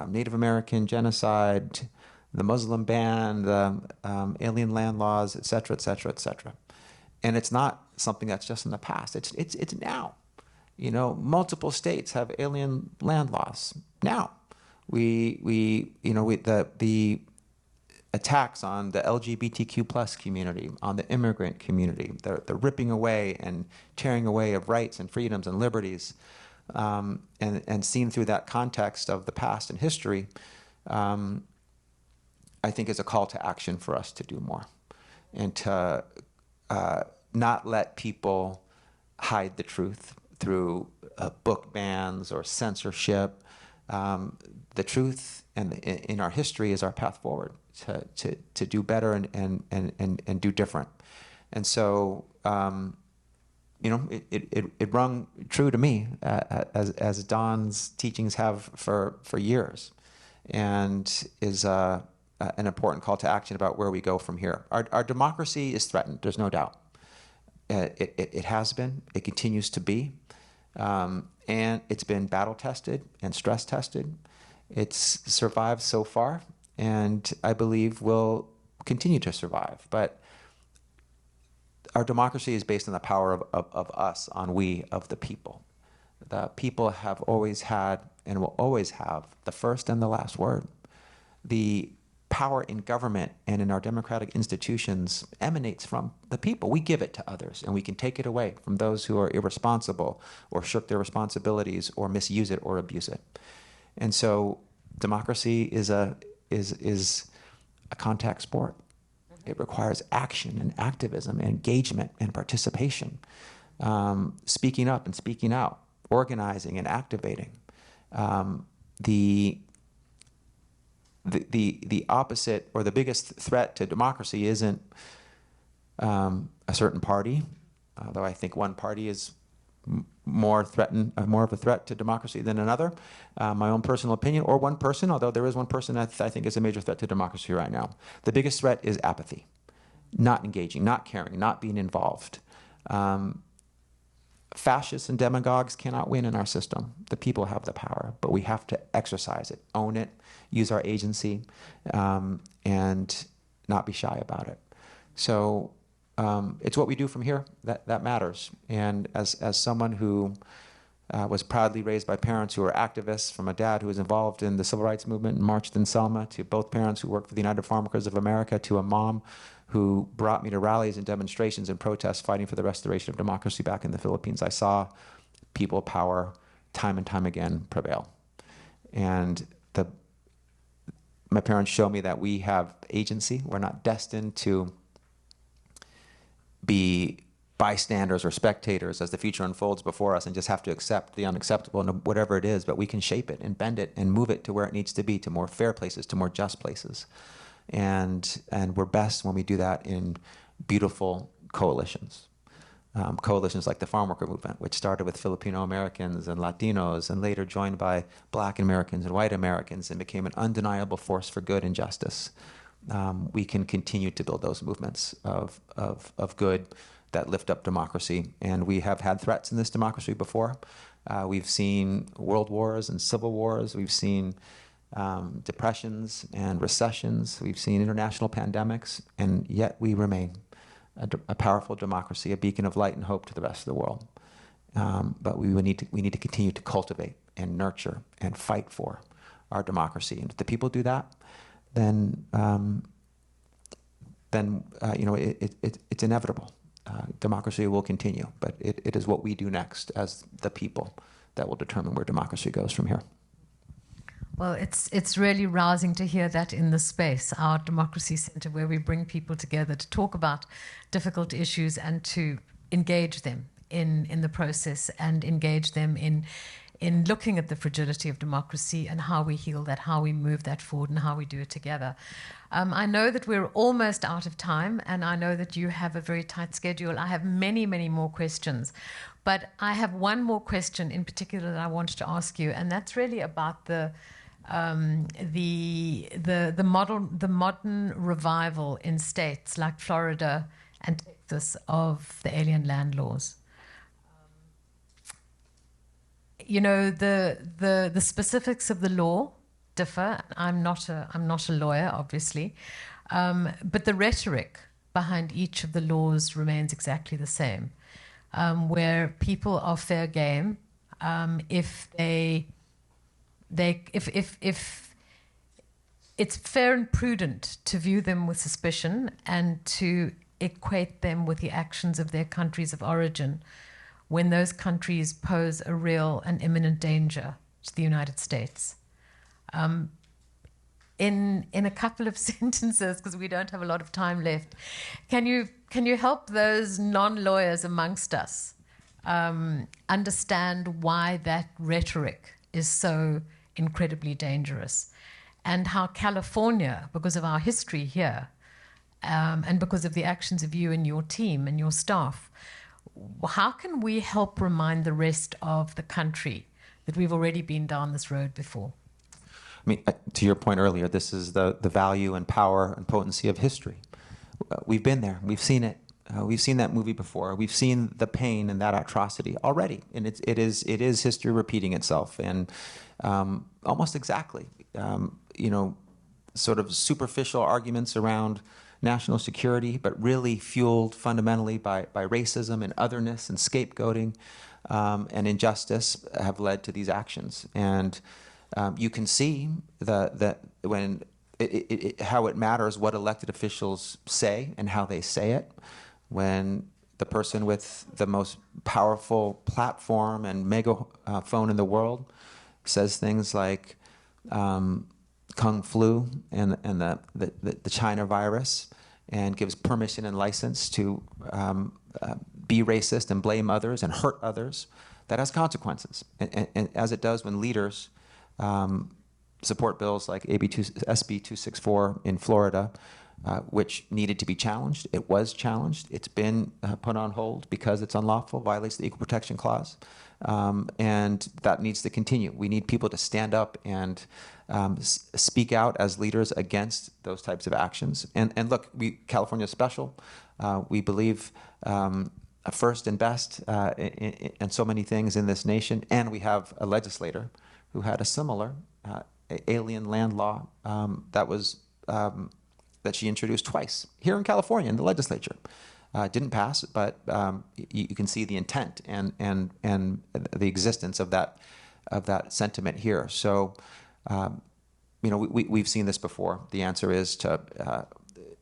Native American genocide, the Muslim ban, the alien land laws, et cetera, et cetera, et cetera. And it's not something that's just in the past. It's now. Multiple states have alien land laws now. The attacks on the LGBTQ plus community, on the immigrant community, the ripping away and tearing away of rights and freedoms and liberties, and seen through that context of the past and history, I think is a call to action for us to do more, and to not let people hide the truth through book bans or censorship. The truth in our history is our path forward to do better and do different. And so, it rung true to me as Don's teachings have for years, and is an important call to action about where we go from here. Our democracy is threatened. There's no doubt. It has been. It continues to be. And it's been battle tested and stress tested. It's survived so far, and I believe will continue to survive. But our democracy is based on the power of us, on we, of the people. The people have always had and will always have the first and the last word. The power in government and in our democratic institutions emanates from the people. We give it to others, and we can take it away from those who are irresponsible or shirk their responsibilities or misuse it or abuse it. And so democracy is a contact sport. It requires action and activism and engagement and participation, speaking up and speaking out, organizing and activating. The opposite, or the biggest threat to democracy, isn't a certain party, although I think one party is more of a threat to democracy than another. My own personal opinion, or one person, although there is one person that I think is a major threat to democracy right now. The biggest threat is apathy, not engaging, not caring, not being involved. Fascists and demagogues cannot win in our system. The people have the power, but we have to exercise it, own it, use our agency, and not be shy about it. So it's what we do from here that matters. And as someone who was proudly raised by parents who were activists, from a dad who was involved in the civil rights movement and marched in Selma, to both parents who worked for the United Farm Workers of America, to a mom who brought me to rallies and demonstrations and protests fighting for the restoration of democracy back in the Philippines, I saw people power time and time again prevail. And my parents show me that we have agency. We're not destined to be bystanders or spectators as the future unfolds before us and just have to accept the unacceptable, whatever it is, but we can shape it and bend it and move it to where it needs to be, to more fair places, to more just places. And we're best when we do that in beautiful coalitions. Coalitions like the Farm Worker Movement, which started with Filipino Americans and Latinos, and later joined by Black Americans and white Americans, and became an undeniable force for good and justice. We can continue to build those movements of good, that lift up democracy. And we have had threats in this democracy before. We've seen world wars and civil wars. We've seen depressions and recessions. We've seen international pandemics, and yet we remain a powerful democracy, a beacon of light and hope to the rest of the world. But we need to continue to cultivate and nurture and fight for our democracy. And if the people do that, then it's inevitable. Democracy will continue, but it is what we do next as the people that will determine where democracy goes from here. Well, it's really rousing to hear that in this space, our Democracy Center, where we bring people together to talk about difficult issues and to engage them in the process and engage them in looking at the fragility of democracy and how we heal that, how we move that forward, and how we do it together. I know that we're almost out of time, and I know that you have a very tight schedule. I have many, many more questions. But I have one more question in particular that I wanted to ask you, and that's really about the modern revival in states like Florida and Texas of the alien land laws. You know, the specifics of the law differ. I'm not a lawyer, obviously, but the rhetoric behind each of the laws remains exactly the same. Where people are fair game if it's fair and prudent to view them with suspicion and to equate them with the actions of their countries of origin when those countries pose a real and imminent danger to the United States. In a couple of sentences, because we don't have a lot of time left, can you help those non-lawyers amongst us understand why that rhetoric is so incredibly dangerous, and how California, because of our history here, and because of the actions of you and your team and your staff, how can we help remind the rest of the country that we've already been down this road before? I mean, to your point earlier, this is the value and power and potency of history. We've been there. We've seen it. We've seen that movie before. We've seen the pain and that atrocity already, and it is history repeating itself, and almost exactly, sort of superficial arguments around national security, but really fueled fundamentally by racism and otherness and scapegoating and injustice have led to these actions. And you can see when how it matters what elected officials say and how they say it. When the person with the most powerful platform and megaphone in the world says things like Kung flu and the China virus, and gives permission and license to be racist and blame others and hurt others, that has consequences. And as it does when leaders support bills like SB 264 in Florida, which needed to be challenged. It was challenged. It's been put on hold because it's unlawful, violates the Equal Protection Clause, and that needs to continue. We need people to stand up and speak out as leaders against those types of actions. And look, California is special. We believe first and best in so many things in this nation, and we have a legislator who had a similar alien land law that she introduced twice here in California in the legislature. Didn't pass, but you can see the intent and the existence of that sentiment here. So, we've seen this before. The answer is to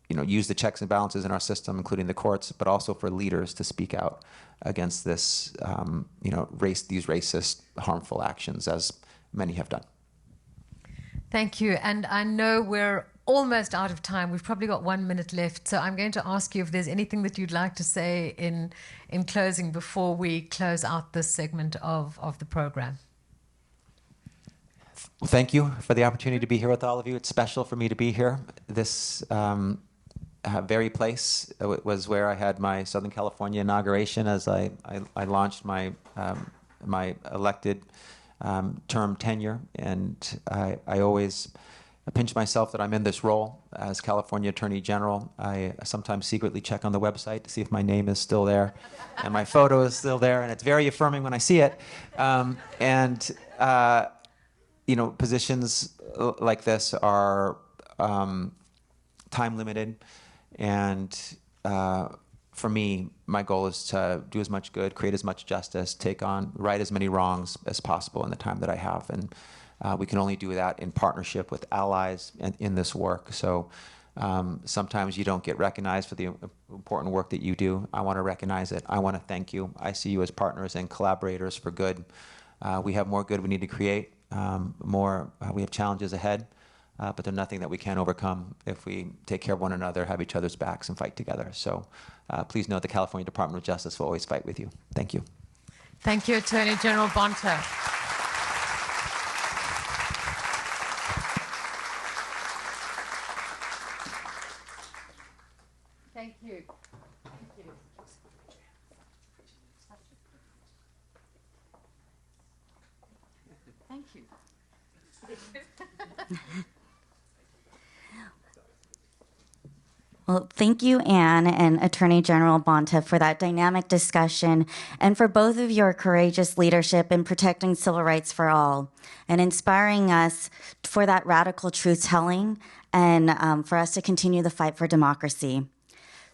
use the checks and balances in our system, including the courts, but also for leaders to speak out against this, these racist, harmful actions, as many have done. Thank you. And I know we're almost out of time. We've probably got 1 minute left. So I'm going to ask you if there's anything that you'd like to say in closing before we close out this segment of the program. Well, thank you for the opportunity to be here with all of you. It's special for me to be here. This very place was where I had my Southern California inauguration as I launched my elected term tenure, and I always pinch myself that I'm in this role as California Attorney General. I sometimes secretly check on the website to see if my name is still there and my photo is still there, and it's very affirming when I see it. Positions like this are time limited, and for me, my goal is to do as much good, create as much justice, right as many wrongs as possible in the time that I have. And we can only do that in partnership with allies in this work. So sometimes you don't get recognized for the important work that you do. I want to recognize it. I want to thank you. I see you as partners and collaborators for good. We have more good we need to create. We have challenges ahead, but there's nothing that we can't overcome if we take care of one another, have each other's backs, and fight together. So please note the California Department of Justice will always fight with you. Thank you. Thank you, Attorney General Bonta. Thank you. Thank you. Well, thank you, Anne and Attorney General Bonta, for that dynamic discussion and for both of your courageous leadership in protecting civil rights for all and inspiring us for that radical truth-telling and for us to continue the fight for democracy.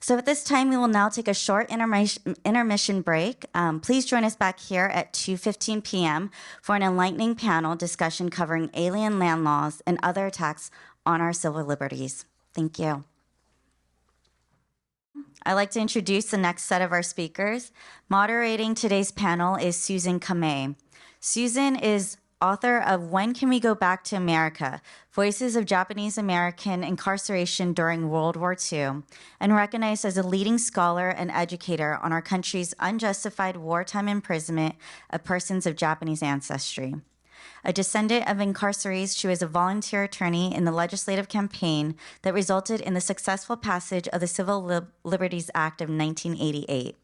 So at this time, we will now take a short intermission break. Please join us back here at 2:15 p.m. for an enlightening panel discussion covering alien land laws and other attacks on our civil liberties. Thank you. I'd like to introduce the next set of our speakers. Moderating today's panel is Susan Kamei. Susan is author of When Can We Go Back to America? Voices of Japanese American Incarceration During World War II, and recognized as a leading scholar and educator on our country's unjustified wartime imprisonment of persons of Japanese ancestry. A descendant of incarcerees, she was a volunteer attorney in the legislative campaign that resulted in the successful passage of the Civil Liberties Act of 1988.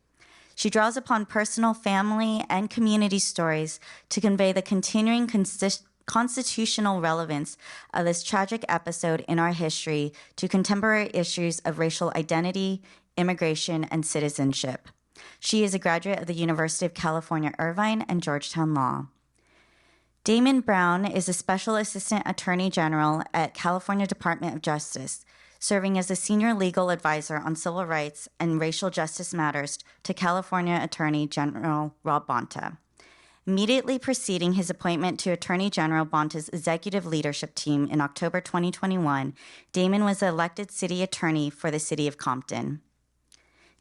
She draws upon personal, family, and community stories to convey the continuing constitutional relevance of this tragic episode in our history to contemporary issues of racial identity, immigration, and citizenship. She is a graduate of the University of California, Irvine, and Georgetown Law. Damon Brown is a Special Assistant Attorney General at California Department of Justice, serving as a senior legal advisor on civil rights and racial justice matters to California Attorney General Rob Bonta. Immediately preceding his appointment to Attorney General Bonta's executive leadership team in October 2021, Damon was elected city attorney for the city of Compton.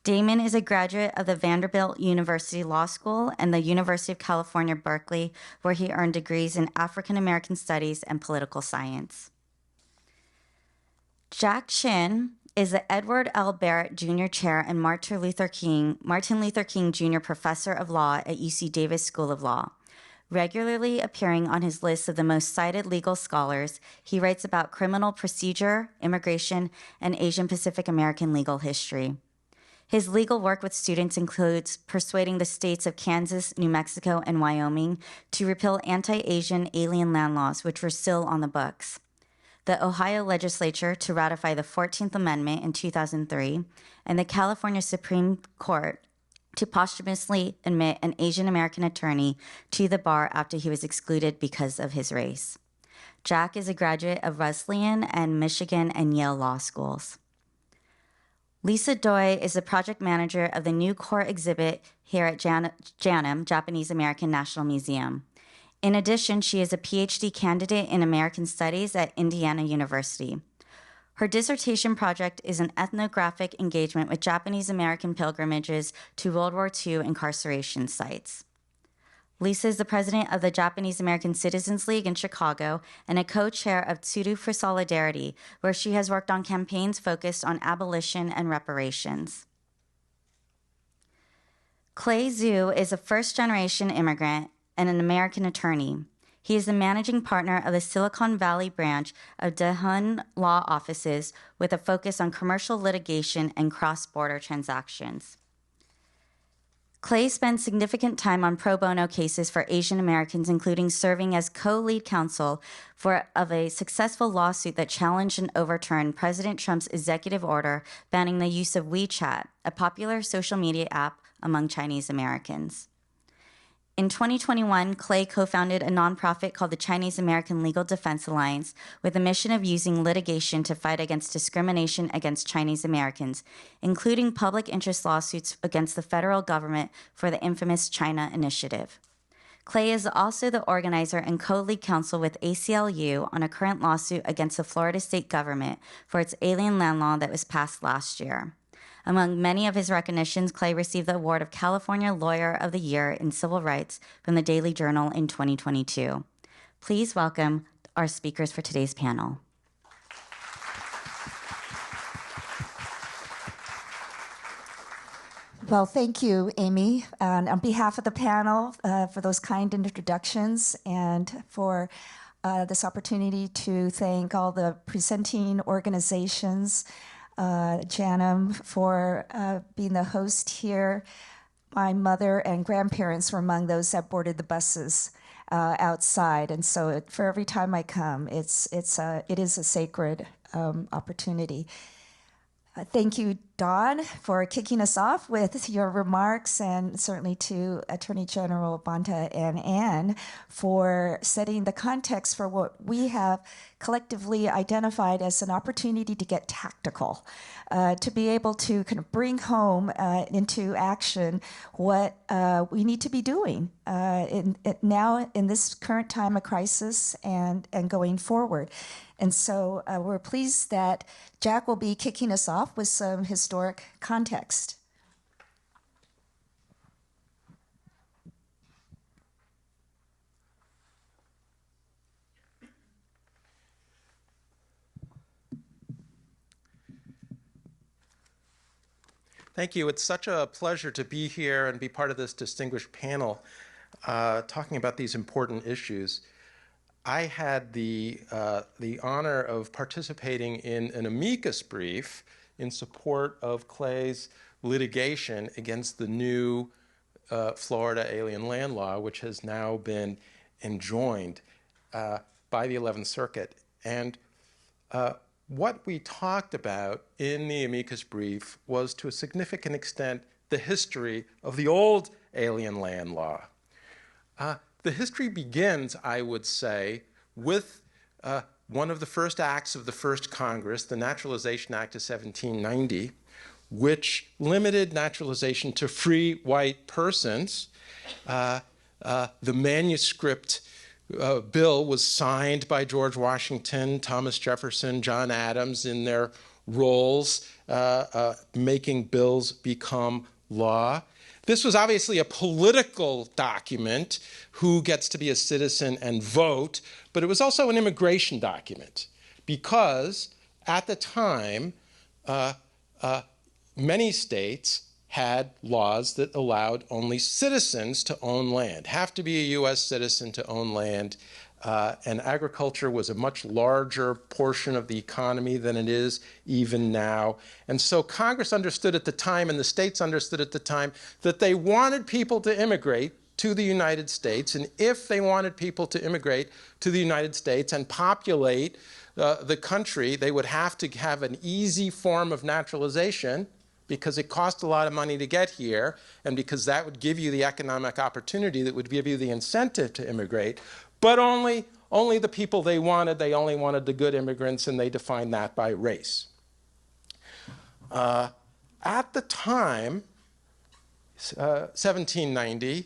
Damon is a graduate of the Vanderbilt University Law School and the University of California, Berkeley, where he earned degrees in African American Studies and Political Science. Jack Shin is the Edward L. Barrett Jr. Chair and Martin Luther King Jr. Professor of Law at UC Davis School of Law. Regularly appearing on his list of the most cited legal scholars, he writes about criminal procedure, immigration, and Asian Pacific American legal history. His legal work with students includes persuading the states of Kansas, New Mexico, and Wyoming to repeal anti-Asian alien land laws, which were still on the books, the Ohio legislature to ratify the 14th Amendment in 2003, and the California Supreme Court to posthumously admit an Asian American attorney to the bar after he was excluded because of his race. Jack is a graduate of Wesleyan and Michigan and Yale law schools. Lisa Doi is the project manager of the new court exhibit here at JANM, Japanese American National Museum. In addition, she is a PhD candidate in American Studies at Indiana University. Her dissertation project is an ethnographic engagement with Japanese American pilgrimages to World War II incarceration sites. Lisa is the president of the Japanese American Citizens League in Chicago and a co-chair of Tsuru for Solidarity, where she has worked on campaigns focused on abolition and reparations. Clay Zhu is a first-generation immigrant and an American attorney. He is the managing partner of the Silicon Valley branch of Dehun Law Offices with a focus on commercial litigation and cross-border transactions. Clay spent significant time on pro bono cases for Asian Americans, including serving as co-lead counsel of a successful lawsuit that challenged and overturned President Trump's executive order banning the use of WeChat, a popular social media app among Chinese Americans. In 2021, Clay co-founded a nonprofit called the Chinese American Legal Defense Alliance with the mission of using litigation to fight against discrimination against Chinese Americans, including public interest lawsuits against the federal government for the infamous China Initiative. Clay is also the organizer and co-lead counsel with ACLU on a current lawsuit against the Florida state government for its alien land law that was passed last year. Among many of his recognitions, Clay received the award of California Lawyer of the Year in Civil Rights from the Daily Journal in 2022. Please welcome our speakers for today's panel. Well, thank you, Amy, and on behalf of the panel for those kind introductions and for this opportunity to thank all the presenting organizations, JANM for being the host here. My mother and grandparents were among those that boarded the buses outside, and so for every time I come, it is a sacred opportunity. Thank you, Don, for kicking us off with your remarks, and certainly to Attorney General Bonta and Ann for setting the context for what we have collectively identified as an opportunity to get tactical, to be able to kind of bring home into action what we need to be doing now in this current time of crisis and going forward. And so we're pleased that Jack will be kicking us off with some historic context. Thank you. It's such a pleasure to be here and be part of this distinguished panel talking about these important issues. I had the honor of participating in an amicus brief in support of Clay's litigation against the new Florida alien land law, which has now been enjoined by the 11th Circuit. And what we talked about in the amicus brief was, to a significant extent, the history of the old alien land law. The history begins, I would say, with one of the first acts of the first Congress, the Naturalization Act of 1790, which limited naturalization to free white persons. The manuscript bill was signed by George Washington, Thomas Jefferson, John Adams in their roles, making bills become law. This was obviously a political document, who gets to be a citizen and vote, but it was also an immigration document because at the time, many states had laws that allowed only citizens to own land, have to be a U.S. citizen to own land, and agriculture was a much larger portion of the economy than it is even now. And so Congress understood at the time, and the states understood at the time, that they wanted people to immigrate to the United States, and if they wanted people to immigrate to the United States and populate the country, they would have to have an easy form of naturalization, because it cost a lot of money to get here, and because that would give you the economic opportunity that would give you the incentive to immigrate, but only the people they wanted. They only wanted the good immigrants, and they defined that by race. At the time, 1790,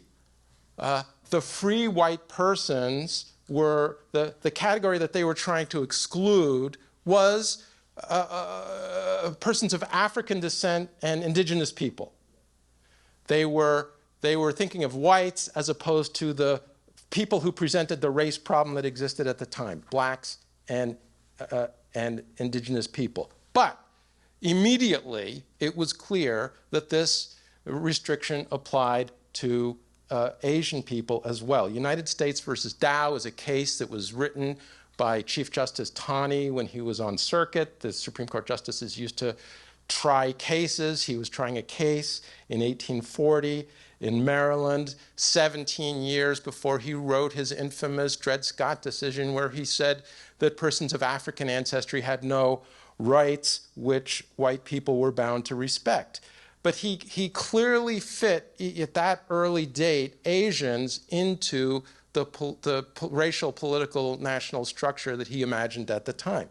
the free white persons were, the category that they were trying to exclude was persons of African descent and indigenous people. They were thinking of whites as opposed to the people who presented the race problem that existed at the time, blacks and indigenous people. But immediately it was clear that this restriction applied to Asian people as well. United States versus Dow is a case that was written by Chief Justice Taney when he was on circuit. The Supreme Court justices used to try cases. He was trying a case in 1840 in Maryland 17 years before he wrote his infamous Dred Scott decision, where he said that persons of African ancestry had no rights which white people were bound to respect. But he clearly fit, at that early date, Asians into the racial, political, national structure that he imagined at the time.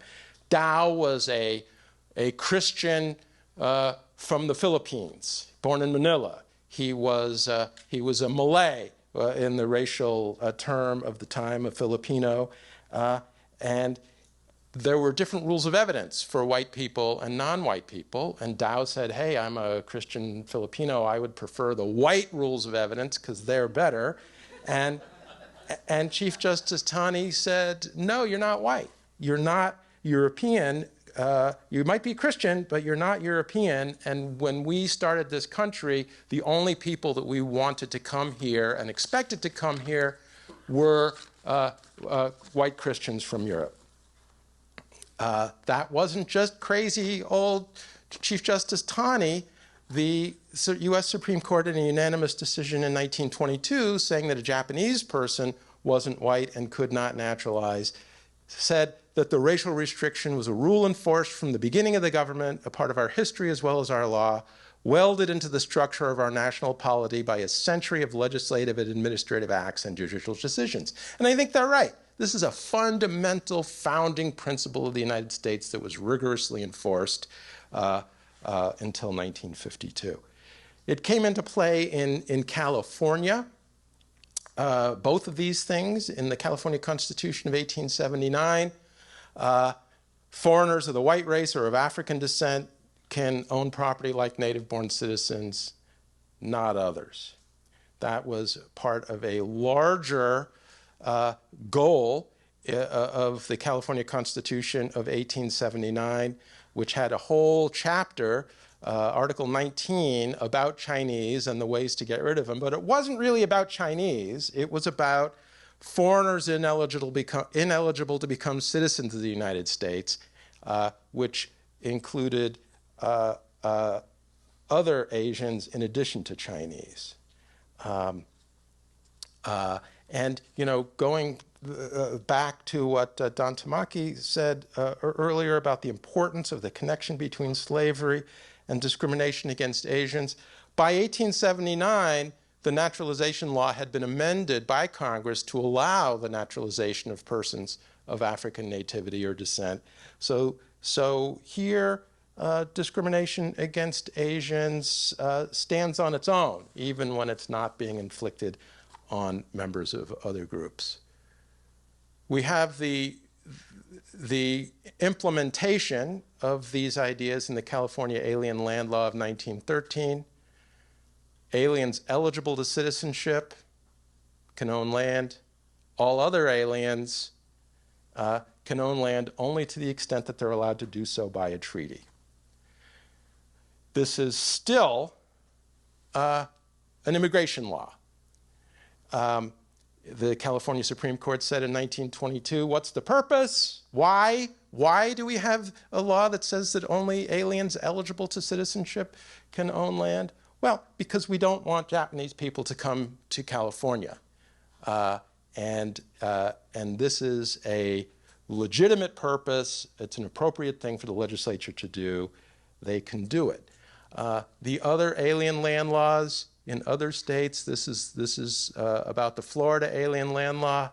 Dow was a Christian from the Philippines, born in Manila. He was a Malay in the racial term of the time, a Filipino, and there were different rules of evidence for white people and non-white people, and Dow said, hey, I'm a Christian Filipino, I would prefer the white rules of evidence because they're better. And Chief Justice Taney said, no, you're not white. You're not European. You might be Christian, but you're not European. And when we started this country, the only people that we wanted to come here and expected to come here were white Christians from Europe. That wasn't just crazy old Chief Justice Taney. The U.S. Supreme Court, in a unanimous decision in 1922, saying that a Japanese person wasn't white and could not naturalize, said that the racial restriction was a rule enforced from the beginning of the government, a part of our history as well as our law, welded into the structure of our national polity by a century of legislative and administrative acts and judicial decisions. And I think they're right. This is a fundamental founding principle of the United States that was rigorously enforced until 1952. It came into play in California, both of these things, in the California Constitution of 1879. Foreigners of the white race or of African descent can own property like native-born citizens, not others. That was part of a larger goal of the California Constitution of 1879, which had a whole chapter, Article 19, about Chinese and the ways to get rid of them. But it wasn't really about Chinese. It was about foreigners ineligible to become citizens of the United States, which included other Asians in addition to Chinese. And, you know, going back to what Don Tamaki said earlier about the importance of the connection between slavery and discrimination against Asians, by 1879, the naturalization law had been amended by Congress to allow the naturalization of persons of African nativity or descent. So here, discrimination against Asians stands on its own, even when it's not being inflicted on members of other groups. We have the implementation of these ideas in the California Alien Land Law of 1913. Aliens eligible to citizenship can own land. All other aliens can own land only to the extent that they're allowed to do so by a treaty. This is still an immigration law. The California Supreme Court said in 1922, what's the purpose? Why? Why do we have a law that says that only aliens eligible to citizenship can own land? Well, because we don't want Japanese people to come to California. And this is a legitimate purpose. It's an appropriate thing for the legislature to do. They can do it. The other alien land laws in other states, this is about the Florida alien land law.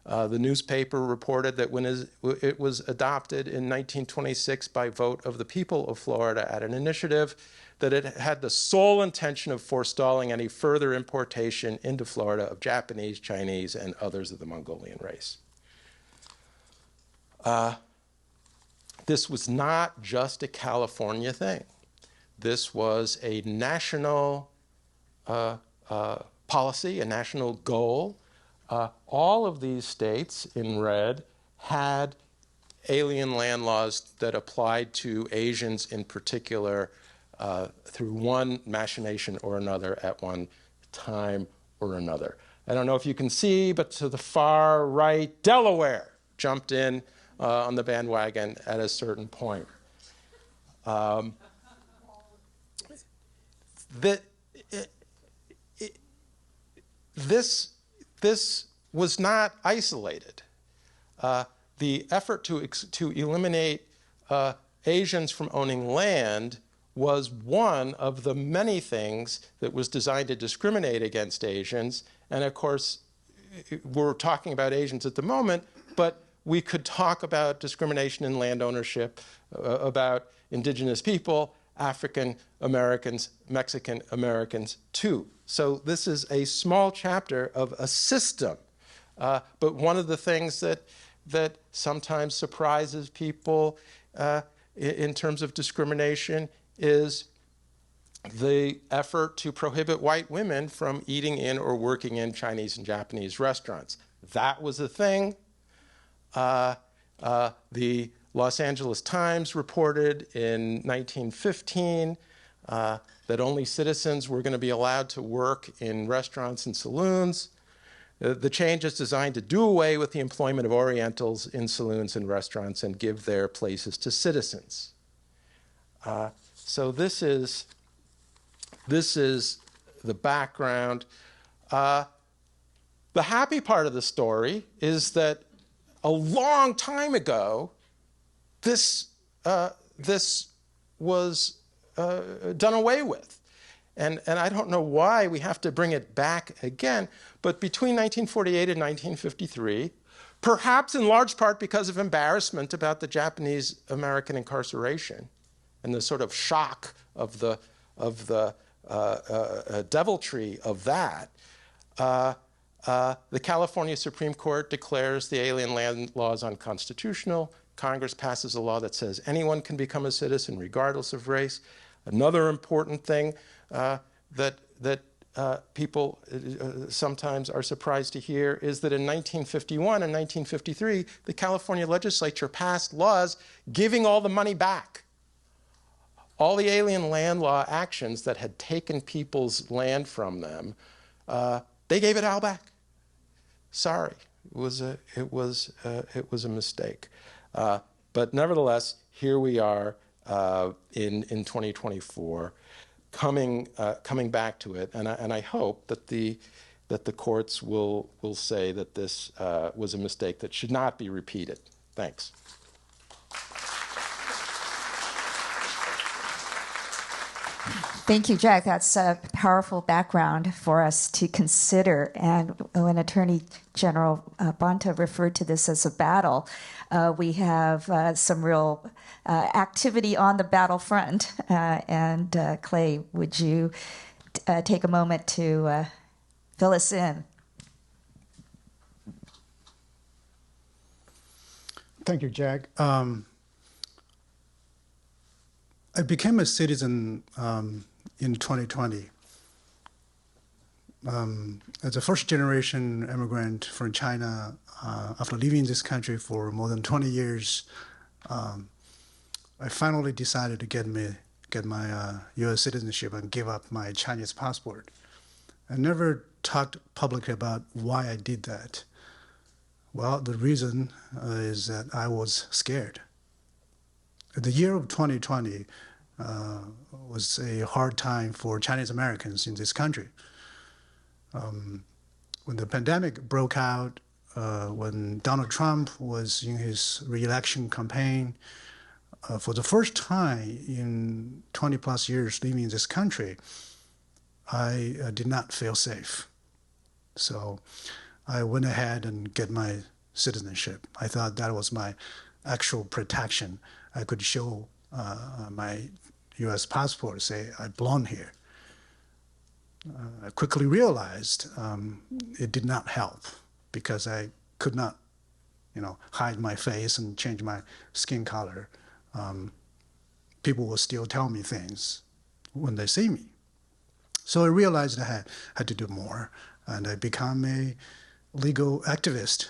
The newspaper reported that when it was adopted in 1926 by vote of the people of Florida at an initiative, that it had the sole intention of forestalling any further importation into Florida of Japanese, Chinese, and others of the Mongolian race. This was not just a California thing. This was a national policy, a national goal. All of these states in red had alien land laws that applied to Asians in particular through one machination or another at one time or another. I don't know if you can see, but to the far right, Delaware jumped in on the bandwagon at a certain point. this was not isolated. The effort to eliminate Asians from owning land was one of the many things that was designed to discriminate against Asians. And of course, we're talking about Asians at the moment, but we could talk about discrimination in land ownership, about indigenous people, African Americans, Mexican Americans too. So this is a small chapter of a system. But one of the things that sometimes surprises people in terms of discrimination is the effort to prohibit white women from eating in or working in Chinese and Japanese restaurants. That was a thing. The Los Angeles Times reported in 1915 that only citizens were going to be allowed to work in restaurants and saloons. The change is designed to do away with the employment of Orientals in saloons and restaurants and give their places to citizens. So this is the background. The happy part of the story is that a long time ago, this was done away with. And I don't know why we have to bring it back again, but between 1948 and 1953, perhaps in large part because of embarrassment about the Japanese-American incarceration and the sort of shock of the deviltry of that, the California Supreme Court declares the alien land laws unconstitutional. Congress passes a law that says anyone can become a citizen regardless of race. Another important thing that people sometimes are surprised to hear is that in 1951 and 1953, the California legislature passed laws giving all the money back. All the alien land law actions that had taken people's land from them, they gave it all back. Sorry, it was a mistake. But nevertheless, here we are in 2024, coming back to it, and I hope that the courts will say that this was a mistake that should not be repeated. Thanks. Thank you, Jack. That's a powerful background for us to consider. And when Attorney General Bonta referred to this as a battle, we have some real activity on the battlefront. And Clay, would you take a moment to fill us in? Thank you, Jack. I became a citizen in 2020. As a first-generation immigrant from China, after living in this country for more than 20 years, I finally decided to get my U.S. citizenship and give up my Chinese passport. I never talked publicly about why I did that. Well, the reason is that I was scared. The year of 2020 was a hard time for Chinese Americans in this country. When the pandemic broke out, when Donald Trump was in his re-election campaign, for the first time in 20 plus years living in this country, I did not feel safe. So I went ahead and get my citizenship. I thought that was my actual protection. I could show my U.S. passport, say I belong here. I quickly realized it did not help because I could not, hide my face and change my skin color. People will still tell me things when they see me. So I realized I had to do more, and I became a legal activist.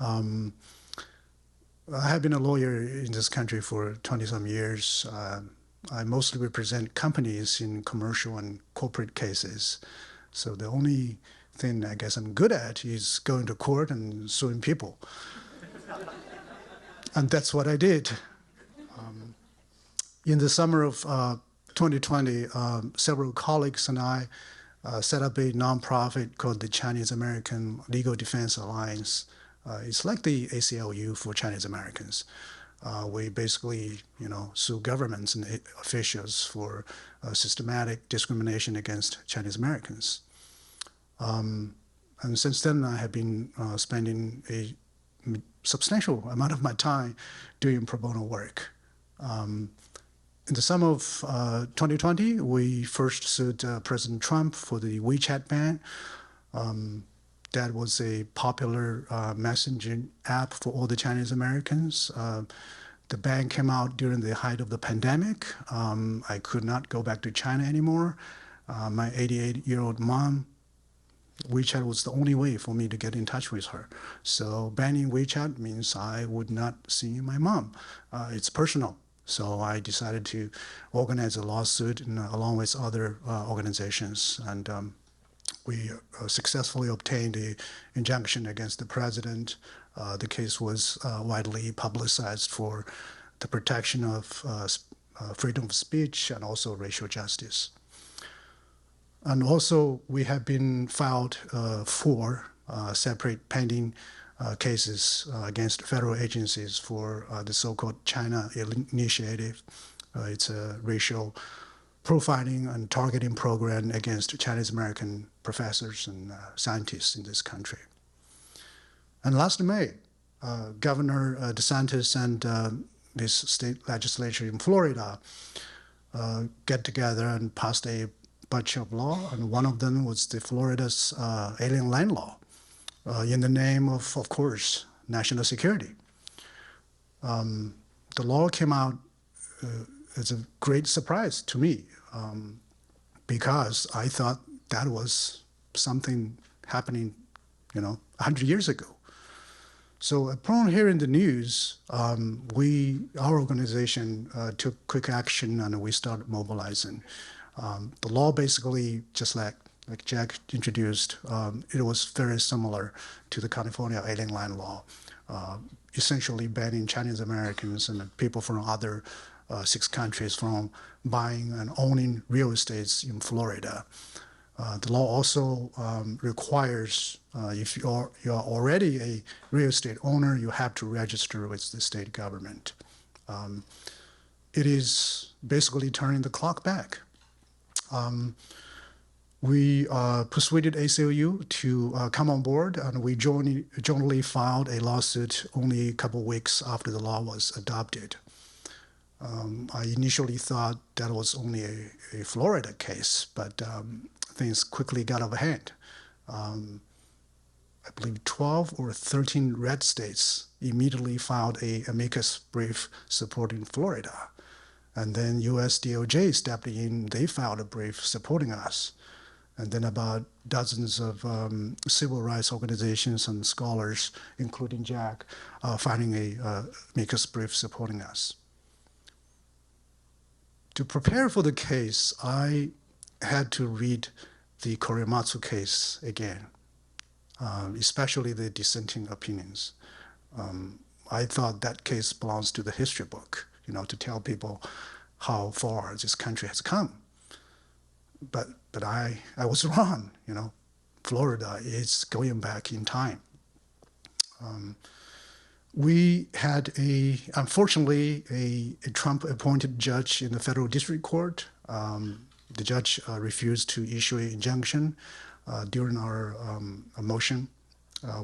I have been a lawyer in this country for 20-some years. I mostly represent companies in commercial and corporate cases. So the only thing I guess I'm good at is going to court and suing people. And that's what I did. In the summer of 2020, several colleagues and I set up a nonprofit called the Chinese American Legal Defense Alliance. It's like the ACLU for Chinese Americans. We basically, sue governments and officials for systematic discrimination against Chinese Americans. And since then, I have been spending a substantial amount of my time doing pro bono work. In the summer of 2020, we first sued President Trump for the WeChat ban. That was a popular messaging app for all the Chinese Americans. The ban came out during the height of the pandemic. I could not go back to China anymore. My 88-year-old mom, WeChat was the only way for me to get in touch with her. So banning WeChat means I would not see my mom. It's personal. So I decided to organize a lawsuit along with other organizations. And we successfully obtained an injunction against the president. The case was widely publicized for the protection of freedom of speech and also racial justice. And also, we have been filed 4 separate pending cases against federal agencies for the so-called China Initiative. It's a racial profiling and targeting program against Chinese American professors and scientists in this country. And last May, Governor DeSantis and this state legislature in Florida get together and passed a bunch of law, and one of them was the Florida's alien land law, in the name of course, national security. The law came out as a great surprise to me, because I thought that was something happening, 100 years ago. So upon hearing the news, our organization took quick action and we started mobilizing. The law basically, just like Jack introduced, it was very similar to the California alien land law, essentially banning Chinese Americans and people from other 6 countries from buying and owning real estates in Florida. The law also requires, if you are already a real estate owner, you have to register with the state government. It is basically turning the clock back. We persuaded ACLU to come on board, and we jointly filed a lawsuit only a couple of weeks after the law was adopted. I initially thought that was only a Florida case, but things quickly got out of hand. I believe 12 or 13 red states immediately filed a amicus brief supporting Florida. And then US DOJ stepped in, they filed a brief supporting us. And then about dozens of civil rights organizations and scholars, including Jack, filing a amicus brief supporting us. To prepare for the case, I had to read the Korematsu case again, especially the dissenting opinions. I thought that case belongs to the history book, to tell people how far this country has come. But I was wrong, Florida is going back in time. We had unfortunately, a Trump-appointed judge in the federal district court. The judge refused to issue an injunction during our motion.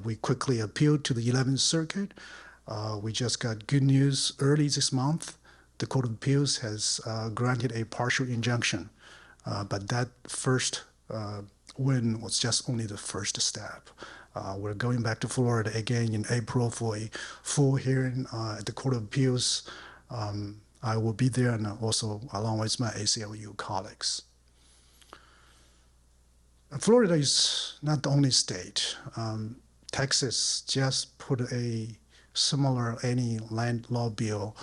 We quickly appealed to the 11th Circuit. We just got good news early this month. The Court of Appeals has granted a partial injunction, but that first win was just only the first step. We're going back to Florida again in April for a full hearing at the Court of Appeals. I will be there, and also along with my ACLU colleagues. Florida is not the only state. Texas just put a similar any land law bill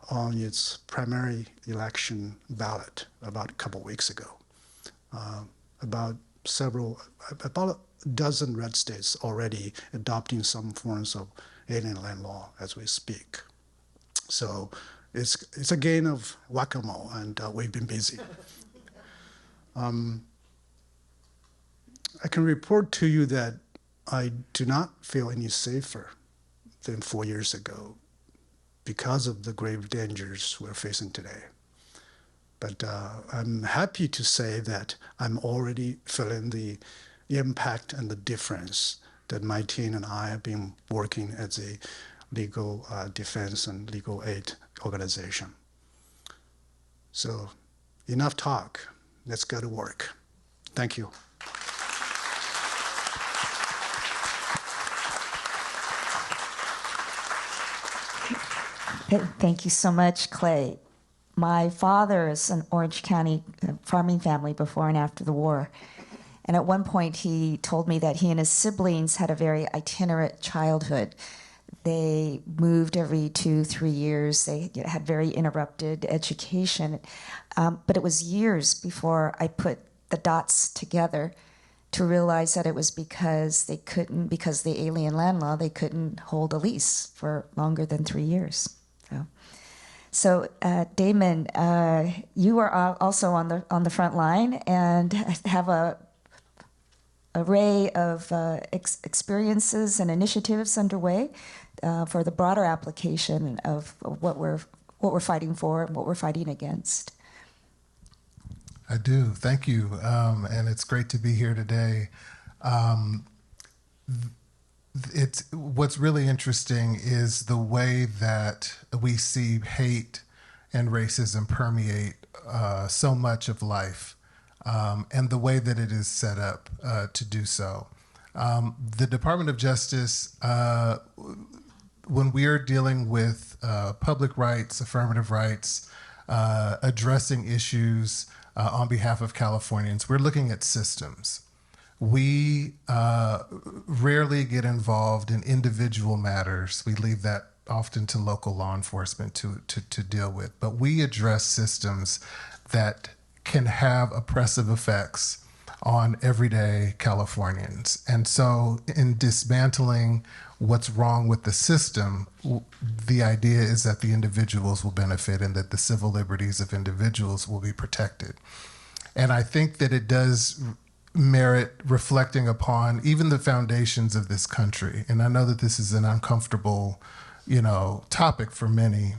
on its primary election ballot about a couple weeks ago. About a dozen red states already adopting some forms of alien land law as we speak. So it's a game of whack-a-mole, and we've been busy. I can report to you that I do not feel any safer than 4 years ago because of the grave dangers we're facing today. But I'm happy to say that I'm already feeling the impact and the difference that my team and I have been working as a legal defense and legal aid organization. So enough talk. Let's go to work. Thank you. Thank you so much, Clay. My father is an Orange County farming family before and after the war. And at one point, he told me that he and his siblings had a very itinerant childhood. They moved every 2-3 years. They had very interrupted education. But it was years before I put the dots together to realize that it was because they couldn't, because the alien land law, they couldn't hold a lease for longer than 3 years. So Damon, you are also on the front line and have a array of experiences and initiatives underway for the broader application of what we're fighting for and what we're fighting against. I do. Thank you. And it's great to be here today. What's really interesting is the way that we see hate and racism permeate so much of life, and the way that it is set up to do so. The Department of Justice, when we are dealing with public rights, affirmative rights, addressing issues on behalf of Californians, we're looking at systems. We rarely get involved in individual matters. We leave that often to local law enforcement to deal with. But we address systems that can have oppressive effects on everyday Californians. And so in dismantling what's wrong with the system, the idea is that the individuals will benefit and that the civil liberties of individuals will be protected. And I think that it does merit reflecting upon even the foundations of this country. And I know that this is an uncomfortable, topic for many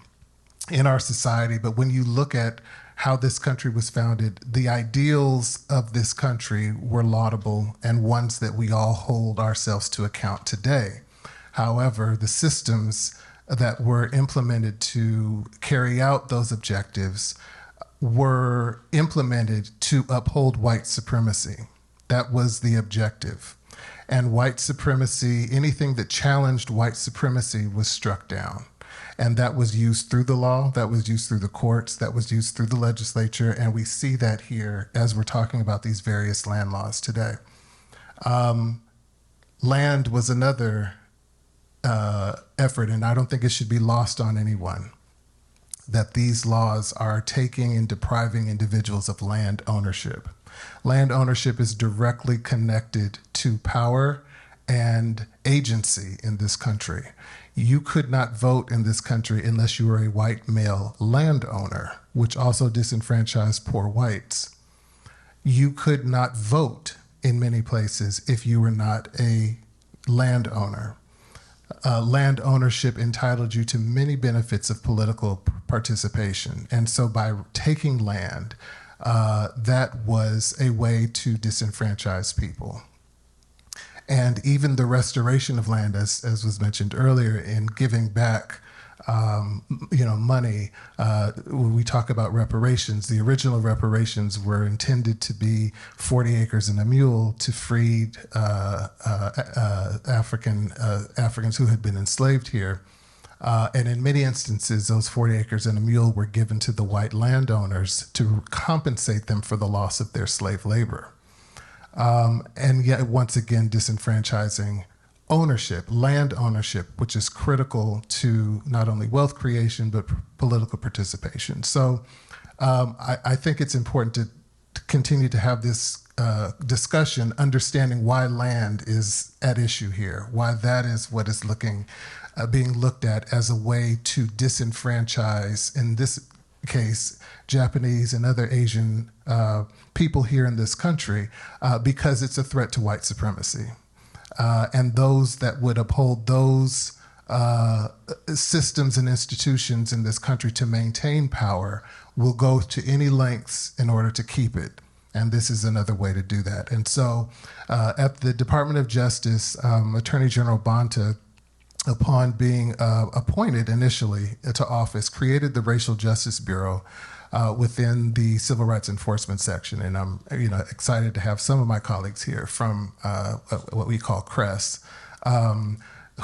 in our society, but when you look at how this country was founded, the ideals of this country were laudable and ones that we all hold ourselves to account today. However, the systems that were implemented to carry out those objectives were implemented to uphold white supremacy. That was the objective. And white supremacy, anything that challenged white supremacy was struck down. And that was used through the law, that was used through the courts, that was used through the legislature, and we see that here as we're talking about these various land laws today. Land was another effort, and I don't think it should be lost on anyone, that these laws are taking and depriving individuals of land ownership. Land ownership is directly connected to power and agency in this country. You could not vote in this country unless you were a white male landowner, which also disenfranchised poor whites. You could not vote in many places if you were not a landowner. Land ownership entitled you to many benefits of political participation. And so by taking land, that was a way to disenfranchise people. And even the restoration of land, as was mentioned earlier, in giving back money, when we talk about reparations, the original reparations were intended to be 40 acres and a mule to freed Africans who had been enslaved here. And in many instances, those 40 acres and a mule were given to the white landowners to compensate them for the loss of their slave labor. And yet, once again, disenfranchising ownership, land ownership, which is critical to not only wealth creation, but political participation. So I think it's important to continue to have this discussion, understanding why land is at issue here, why that is what is being looked at as a way to disenfranchise, in this case, Japanese and other Asian people here in this country because it's a threat to white supremacy. And those that would uphold those systems and institutions in this country to maintain power will go to any lengths in order to keep it. And this is another way to do that. And so at the Department of Justice, Attorney General Bonta, upon being appointed initially to office, created the Racial Justice Bureau within the Civil Rights Enforcement section. And I'm excited to have some of my colleagues here from what we call CRESS,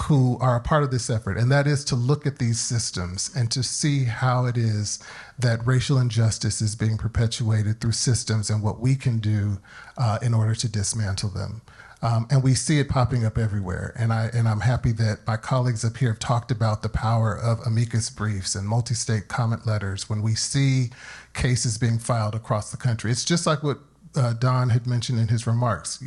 who are a part of this effort, and that is to look at these systems and to see how it is that racial injustice is being perpetuated through systems and what we can do in order to dismantle them. And we see it popping up everywhere. And I'm happy that my colleagues up here have talked about the power of amicus briefs and multi-state comment letters when we see cases being filed across the country. It's just like what Don had mentioned in his remarks.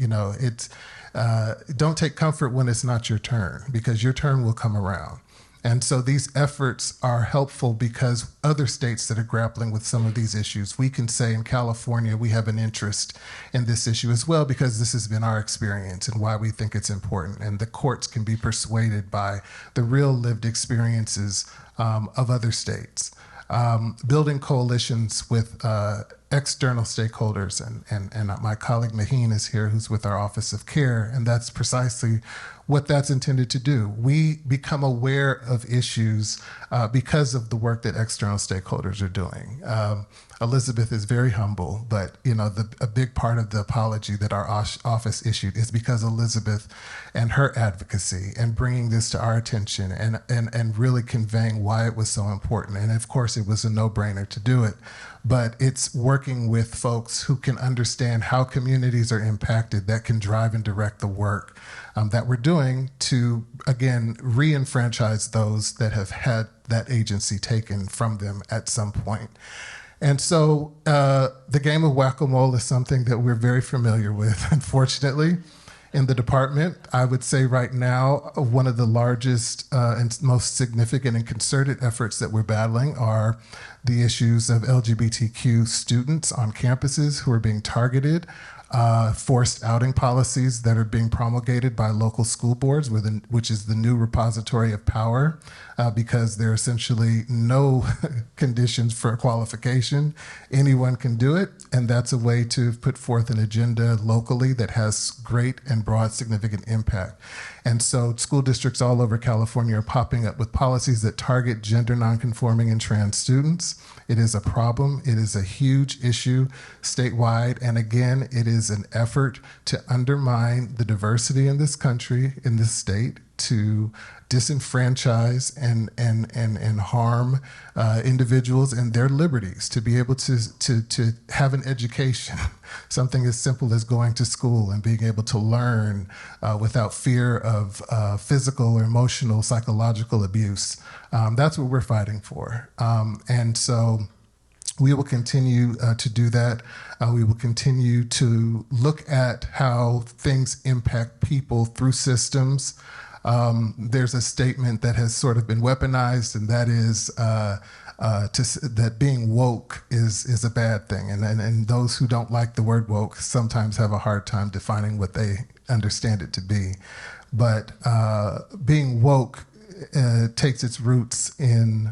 Don't take comfort when it's not your turn, because your turn will come around. And so these efforts are helpful because other states that are grappling with some of these issues, we can say in California, we have an interest in this issue as well, because this has been our experience and why we think it's important. And the courts can be persuaded by the real lived experiences of other states. Building coalitions with external stakeholders, and my colleague Maheen is here, who's with our Office of Care, and that's precisely what that's intended to do. We become aware of issues because of the work that external stakeholders are doing. Elizabeth is very humble, but a big part of the apology that our office issued is because Elizabeth and her advocacy and bringing this to our attention and really conveying why it was so important. And of course, it was a no-brainer to do it. But it's working with folks who can understand how communities are impacted, that can drive and direct the work that we're doing to, again, re-enfranchise those that have had that agency taken from them at some point. And so the game of whack-a-mole is something that we're very familiar with, unfortunately. In the department, I would say right now, one of the largest and most significant and concerted efforts that we're battling are the issues of LGBTQ students on campuses who are being targeted, forced outing policies that are being promulgated by local school boards, which is the new repository of power, because there are essentially no conditions for qualification. Anyone can do it, and that's a way to put forth an agenda locally that has great and broad significant impact. And so school districts all over California are popping up with policies that target gender nonconforming and trans students. It is a problem. It is a huge issue statewide. And again, it is an effort to undermine the diversity in this country, in this state, to disenfranchise and harm individuals and their liberties, to be able to have an education, something as simple as going to school and being able to learn without fear of physical or emotional, psychological abuse. That's what we're fighting for. And so we will continue to do that. We will continue to look at how things impact people through systems. There's a statement that has sort of been weaponized, and that is that being woke is a bad thing. And those who don't like the word woke sometimes have a hard time defining what they understand it to be. But being woke takes its roots in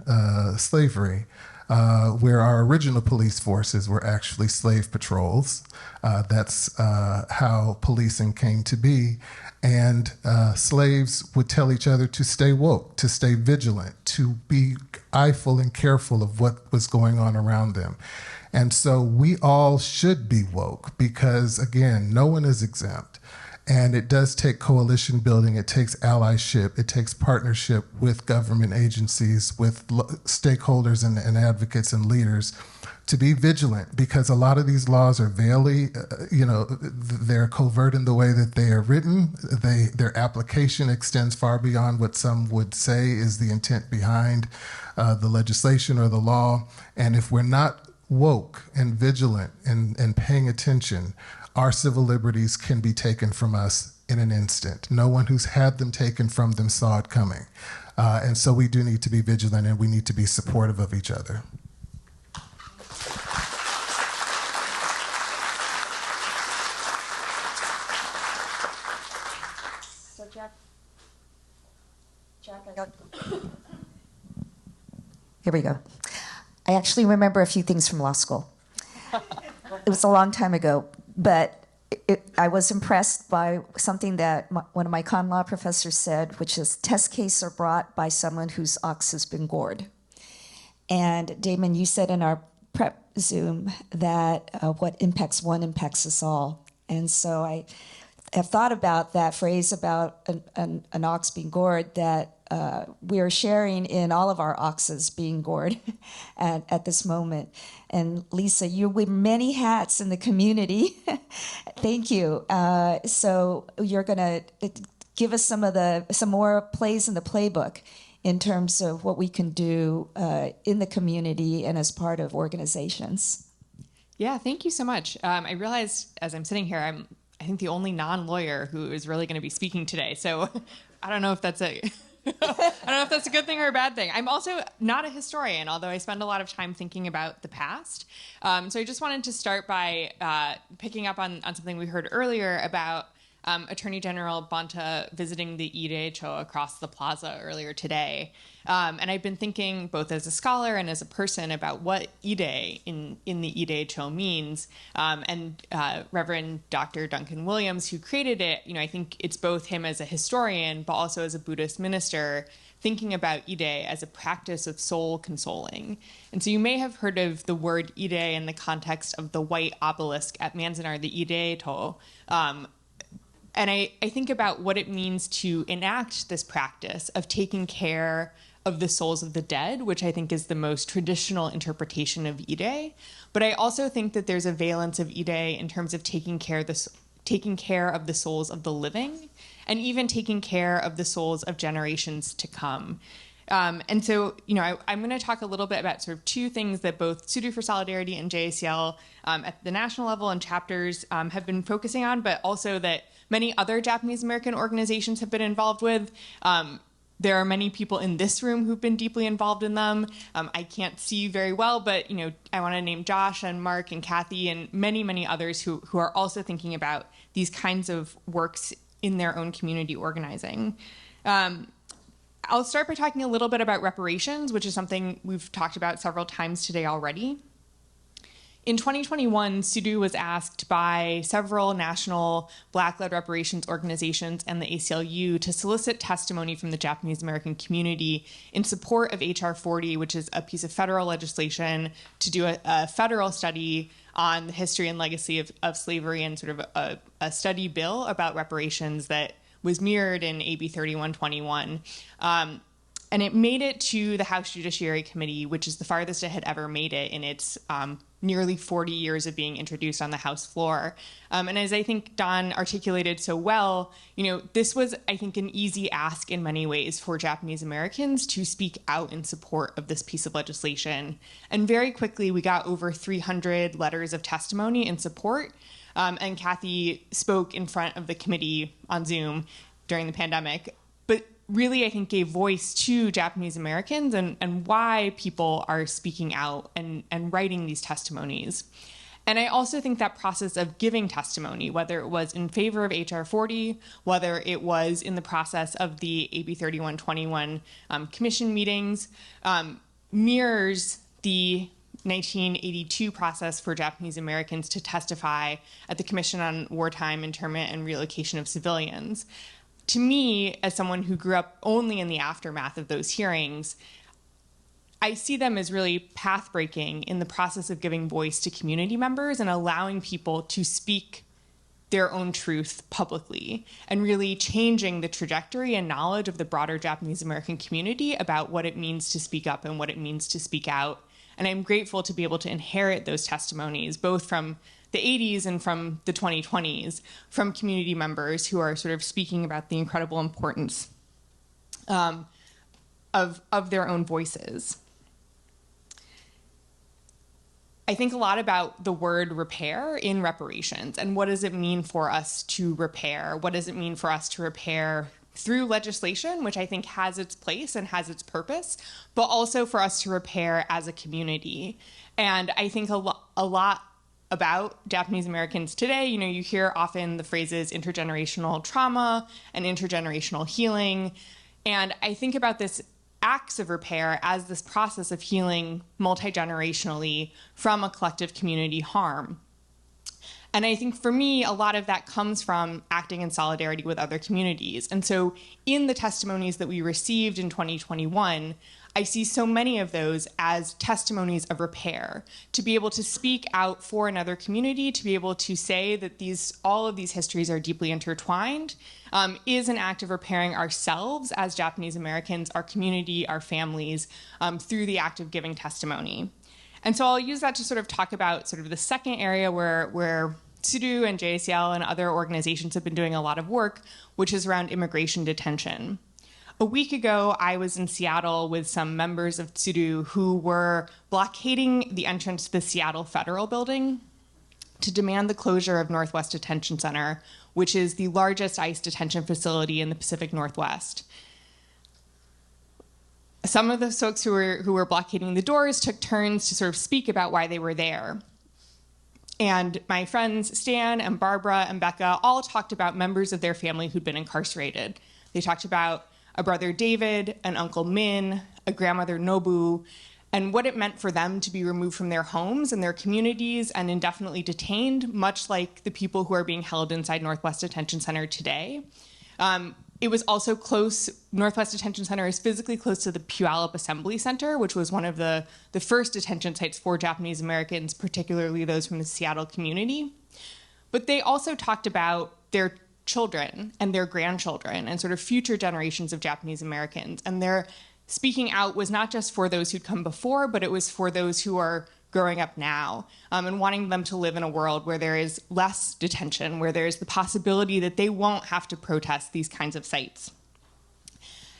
slavery, where our original police forces were actually slave patrols. That's how policing came to be. And slaves would tell each other to stay woke, to stay vigilant, to be eyeful and careful of what was going on around them. And so we all should be woke because, again, no one is exempt. And it does take coalition building, it takes allyship, it takes partnership with government agencies, with stakeholders and advocates and leaders to be vigilant, because a lot of these laws are they're covert in the way that they are written. Their application extends far beyond what some would say is the intent behind the legislation or the law. And if we're not woke and vigilant and paying attention, our civil liberties can be taken from us in an instant. No one who's had them taken from them saw it coming. And so we do need to be vigilant, and we need to be supportive of each other. Here we go. I actually remember a few things from law school. It was a long time ago, but I was impressed by something that one of my con law professors said, which is test cases are brought by someone whose ox has been gored. And Damon, you said in our prep Zoom that what impacts one impacts us all. And so I have thought about that phrase about an ox being gored, that we are sharing in all of our oxes being gored at this moment. And Lisa, you wear many hats in the community. Thank you. So you're going to give us some more plays in the playbook in terms of what we can do in the community and as part of organizations. Yeah, thank you so much. I realized as I'm sitting here, I think the only non-lawyer who is really going to be speaking today. So I don't know if that's a good thing or a bad thing. I'm also not a historian, although I spend a lot of time thinking about the past. So I just wanted to start by picking up on something we heard earlier about Attorney General Bonta visiting the Ide-cho across the plaza earlier today. And I've been thinking both as a scholar and as a person about what Ide in the Ide-cho means. And Reverend Dr. Duncan Williams, who created it, I think it's both him as a historian, but also as a Buddhist minister, thinking about Ide as a practice of soul consoling. And so you may have heard of the word Ide in the context of the white obelisk at Manzanar, the Ide-to. And I think about what it means to enact this practice of taking care of the souls of the dead, which I think is the most traditional interpretation of Ide. But I also think that there's a valence of Ide in terms of taking care of the souls of the living, and even taking care of the souls of generations to come. And so, I'm going to talk a little bit about sort of two things that both Sudo for Solidarity and JACL at the national level and chapters have been focusing on, but also that many other Japanese American organizations have been involved with. There are many people in this room who've been deeply involved in them. I can't see you very well, but I want to name Josh and Mark and Kathy and many, many others who are also thinking about these kinds of works in their own community organizing. I'll start by talking a little bit about reparations, which is something we've talked about several times today already. In 2021, Sudo was asked by several national Black-led reparations organizations and the ACLU to solicit testimony from the Japanese American community in support of H.R. 40, which is a piece of federal legislation to do a federal study on the history and legacy of slavery, and sort of a study bill about reparations that was mirrored in AB 3121. And it made it to the House Judiciary Committee, which is the farthest it had ever made it in its nearly 40 years of being introduced on the House floor. And as I think Don articulated so well, this was, I think, an easy ask in many ways for Japanese Americans to speak out in support of this piece of legislation. And very quickly, we got over 300 letters of testimony in support. And Kathy spoke in front of the committee on Zoom during the pandemic, but really, I think, gave voice to Japanese Americans and why people are speaking out and writing these testimonies. And I also think that process of giving testimony, whether it was in favor of H.R. 40, whether it was in the process of the AB 3121 commission meetings, mirrors the 1982 process for Japanese Americans to testify at the Commission on Wartime Internment and Relocation of Civilians. To me, as someone who grew up only in the aftermath of those hearings, I see them as really path-breaking in the process of giving voice to community members and allowing people to speak their own truth publicly, and really changing the trajectory and knowledge of the broader Japanese American community about what it means to speak up and what it means to speak out. And I'm grateful to be able to inherit those testimonies, both from the 80s and from the 2020s, from community members who are sort of speaking about the incredible importance of their own voices. I think a lot about the word repair in reparations, and what does it mean for us to repair? What does it mean for us to repair through legislation, which I think has its place and has its purpose, but also for us to repair as a community. And I think a lot about Japanese Americans today, you hear often the phrases intergenerational trauma and intergenerational healing. And I think about this acts of repair as this process of healing multi-generationally from a collective community harm. And I think for me, a lot of that comes from acting in solidarity with other communities. And so in the testimonies that we received in 2021, I see so many of those as testimonies of repair, to be able to speak out for another community, to be able to say that all of these histories are deeply intertwined, is an act of repairing ourselves as Japanese Americans, our community, our families, through the act of giving testimony. And so I'll use that to sort of talk about sort of the second area where SUDU and JACL and other organizations have been doing a lot of work, which is around immigration detention. A week ago, I was in Seattle with some members of SUDU who were blockading the entrance to the Seattle Federal Building to demand the closure of Northwest Detention Center, which is the largest ICE detention facility in the Pacific Northwest. Some of the folks who were blockading the doors took turns to sort of speak about why they were there. And my friends Stan and Barbara and Becca all talked about members of their family who'd been incarcerated. They talked about a brother David, an uncle Min, a grandmother Nobu, and what it meant for them to be removed from their homes and their communities and indefinitely detained, much like the people who are being held inside Northwest Detention Center today. It was also close. Northwest Detention Center is physically close to the Puyallup Assembly Center, which was one of the first detention sites for Japanese Americans, particularly those from the Seattle community. But they also talked about their children and their grandchildren and sort of future generations of Japanese Americans. And their speaking out was not just for those who'd come before, but it was for those who are growing up now, and wanting them to live in a world where there is less detention, where there is the possibility that they won't have to protest these kinds of sites.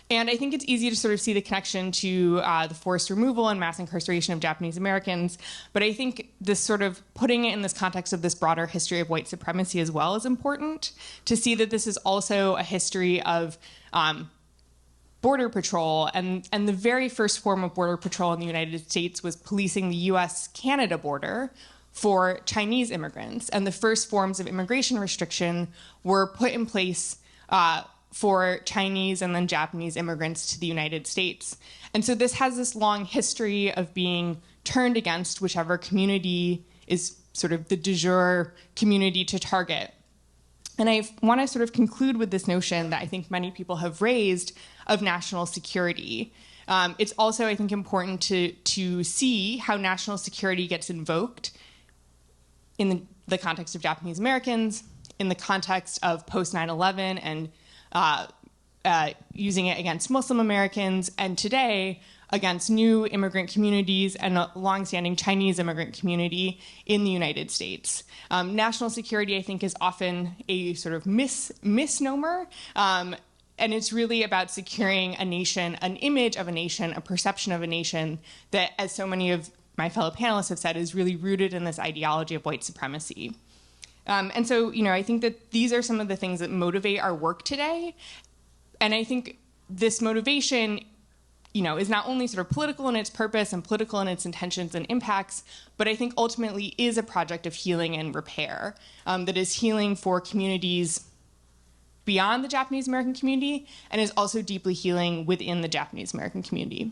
And I think it's easy to sort of see the connection to the forced removal and mass incarceration of Japanese Americans, but I think this sort of putting it in this context of this broader history of white supremacy as well is important, to see that this is also a history of border patrol, and the very first form of border patrol in the United States was policing the US-Canada border for Chinese immigrants, and the first forms of immigration restriction were put in place for Chinese and then Japanese immigrants to the United States. And so this has this long history of being turned against whichever community is sort of the de jure community to target. And I want to sort of conclude with this notion that I think many people have raised of national security. It's also, I think, important to see how national security gets invoked in the context of Japanese Americans, in the context of post 9/11 and using it against Muslim Americans, and today against new immigrant communities and a longstanding Chinese immigrant community in the United States. National security, I think, is often a sort of misnomer, and it's really about securing a nation, an image of a nation, a perception of a nation that, as so many of my fellow panelists have said, is really rooted in this ideology of white supremacy. And so, I think that these are some of the things that motivate our work today. And I think this motivation, is not only sort of political in its purpose and political in its intentions and impacts, but I think ultimately is a project of healing and repair that is healing for communities beyond the Japanese American community and is also deeply healing within the Japanese American community.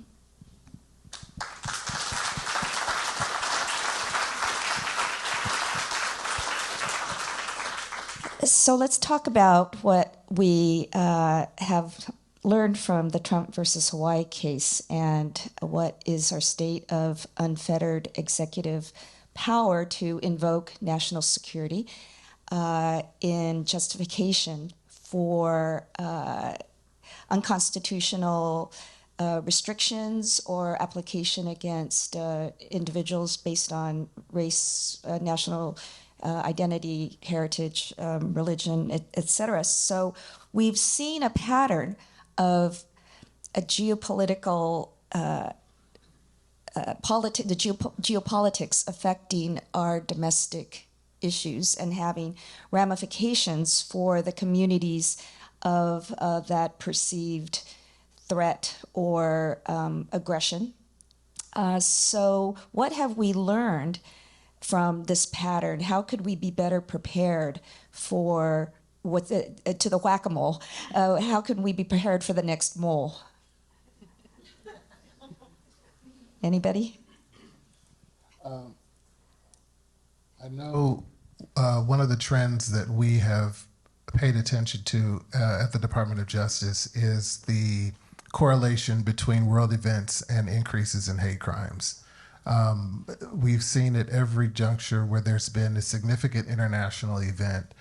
So let's talk about what we have learned from the Trump versus Hawaii case and what is our state of unfettered executive power to invoke national security in justification for unconstitutional restrictions or application against individuals based on race, national identity, heritage, religion, etc. So we've seen a pattern of a geopolitical, geopolitics affecting our domestic issues and having ramifications for the communities of that perceived threat or aggression. So what have we learned from this pattern? How could we be better prepared for to the whack-a-mole. How can we be prepared for the next mole? Anybody? I know one of the trends that we have paid attention to at the Department of Justice is the correlation between world events and increases in hate crimes. We've seen at every juncture where there's been a significant international event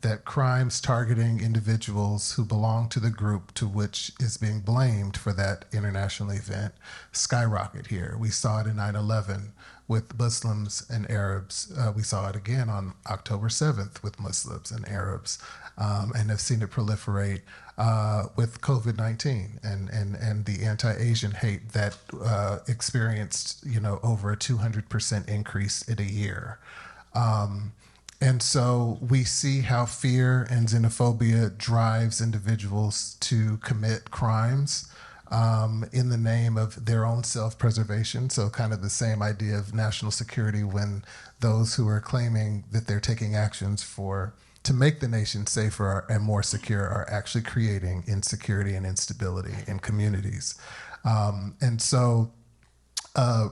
that crimes targeting individuals who belong to the group to which is being blamed for that international event skyrocket here. We saw it in 9/11 with Muslims and Arabs. We saw it again on October 7th with Muslims and Arabs, and have seen it proliferate with COVID-19 and the anti-Asian hate that experienced, over a 200% increase in a year. And so we see how fear and xenophobia drives individuals to commit crimes in the name of their own self-preservation. So kind of the same idea of national security when those who are claiming that they're taking actions to make the nation safer and more secure are actually creating insecurity and instability in communities. And so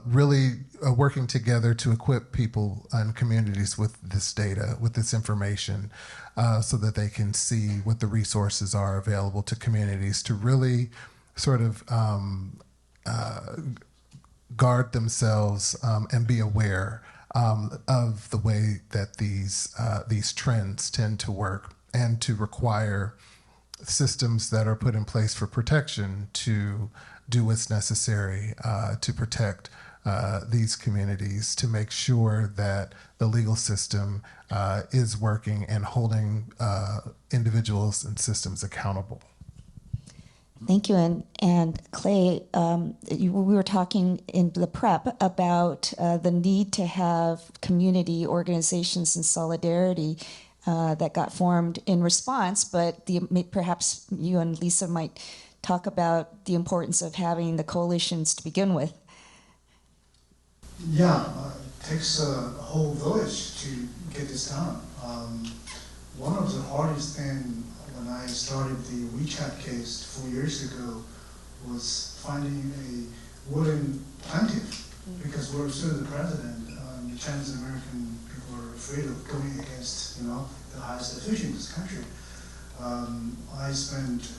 really working together to equip people and communities with this data, with this information, so that they can see what the resources are available to communities to really sort of guard themselves and be aware of the way that these trends tend to work, and to require systems that are put in place for protection to do what's necessary to protect these communities, to make sure that the legal system is working and holding individuals and systems accountable. Thank you. And Clay, we were talking in the prep about the need to have community organizations and solidarity that got formed in response, but perhaps you and Lisa might talk about the importance of having the coalitions to begin with. Yeah, it takes a whole village to get this done. One of the hardest things when I started the WeChat case 4 years ago was finding a willing plaintiff, because we're still the president. The Chinese American people are afraid of going against, the highest official in this country. I spent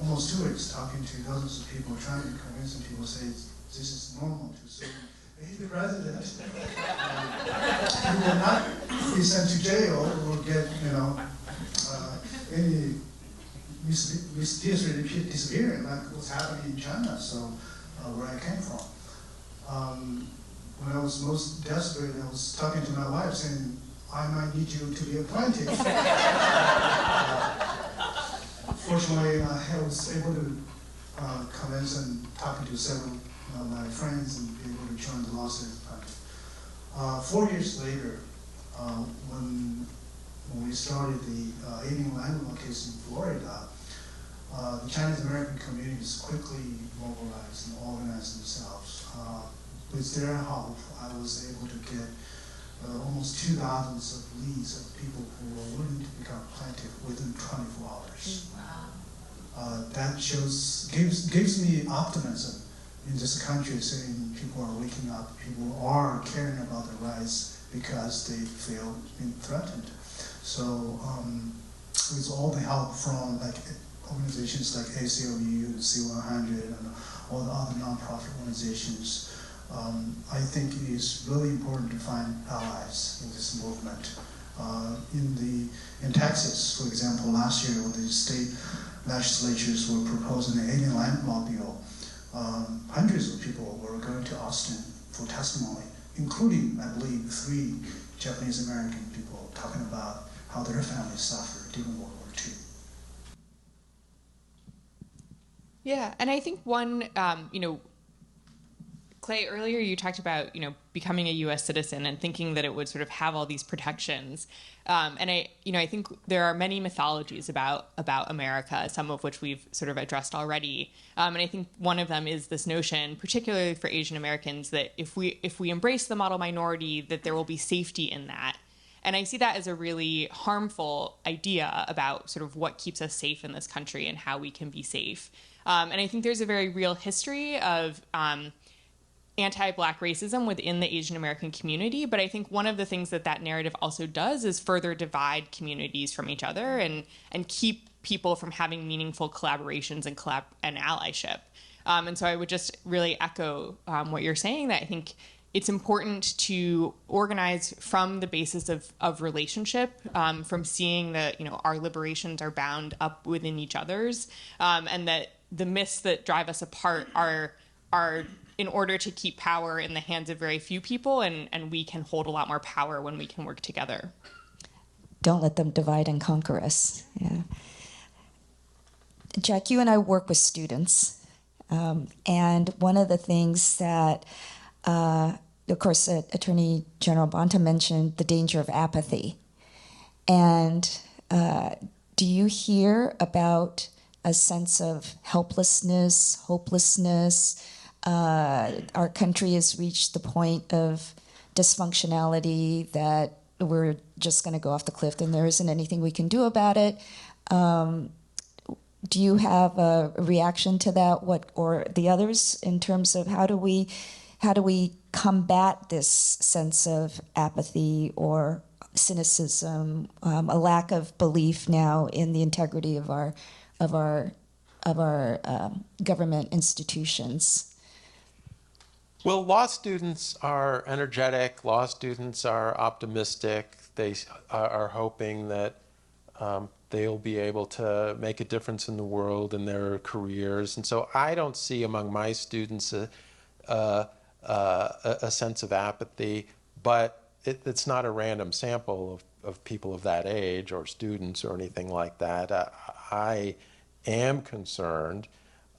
almost 2 weeks talking to dozens of people, trying to convince them. People say this is normal to sue. He's the president. He will not be sent to jail or get, any mysteriously disappearing like what's happening in China. So where I came from. When I was most desperate, I was talking to my wife saying, I might need you to be a plaintiff. Fortunately, I was able to convince and talking to several of my friends and be able to join the lawsuit as a plaintiff. 4 years later, when we started the alien landlord case in Florida, the Chinese American communities quickly mobilized and organized themselves. With their help, I was able to get almost 2,000 of leads of people who were willing to become plaintiff within 24 hours. Wow. That gives me optimism in this country, saying people are waking up, people are caring about their rights because they feel being threatened. So with all the help from organizations like ACLU, the C100, and all the other nonprofit organizations, I think it is really important to find allies in this movement. In Texas, for example, last year when the state legislatures were proposing the alien land law bill, hundreds of people were going to Austin for testimony, including, I believe, 3 Japanese American people talking about how their families suffered during World War II. Yeah, and I think one, Clay, earlier you talked about, becoming a U.S. citizen and thinking that it would sort of have all these protections. And I think there are many mythologies about America, some of which we've sort of addressed already. And I think one of them is this notion, particularly for Asian Americans, that if we embrace the model minority, that there will be safety in that. And I see that as a really harmful idea about sort of what keeps us safe in this country and how we can be safe. And I think there's a very real history of anti-Black racism within the Asian American community. But I think one of the things that that narrative also does is further divide communities from each other and keep people from having meaningful collaborations and allyship. And so I would just really echo what you're saying, that I think it's important to organize from the basis of relationship, from seeing that, our liberations are bound up within each other's, and that the myths that drive us apart are in order to keep power in the hands of very few people, and we can hold a lot more power when we can work together. Don't let them divide and conquer us. Yeah. Jack, you and I work with students, and one of the things that, of course, Attorney General Bonta mentioned the danger of apathy. And do you hear about a sense of helplessness, hopelessness? Our country has reached the point of dysfunctionality that we're just going to go off the cliff and there isn't anything we can do about it. Do you have a reaction to that, or the others, in terms of how do we combat this sense of apathy or cynicism, a lack of belief now in the integrity of our government institutions? Well, law students are energetic. Law students are optimistic. They are hoping that they'll be able to make a difference in the world in their careers. And so I don't see among my students a sense of apathy, but it's not a random sample of people of that age or students or anything like that. I am concerned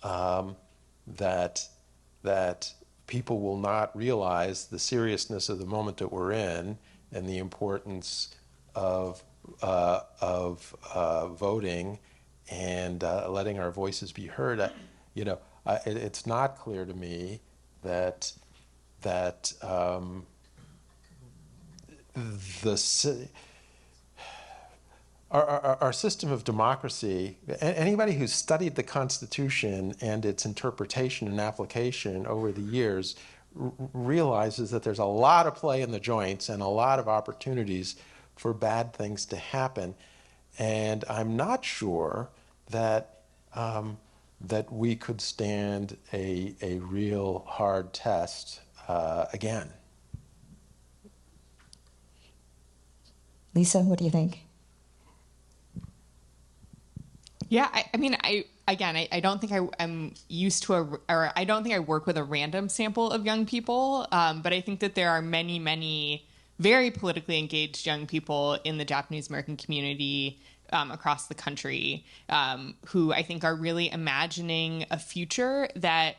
that people will not realize the seriousness of the moment that we're in and the importance of voting and letting our voices be heard. It's not clear to me that our system of democracy, anybody who's studied the Constitution and its interpretation and application over the years realizes that there's a lot of play in the joints and a lot of opportunities for bad things to happen. And I'm not sure that we could stand a real hard test again. Lisa, what do you think? Yeah, I don't think I'm used to I don't think I work with a random sample of young people, but I think that there are many, many very politically engaged young people in the Japanese American community across the country who I think are really imagining a future that,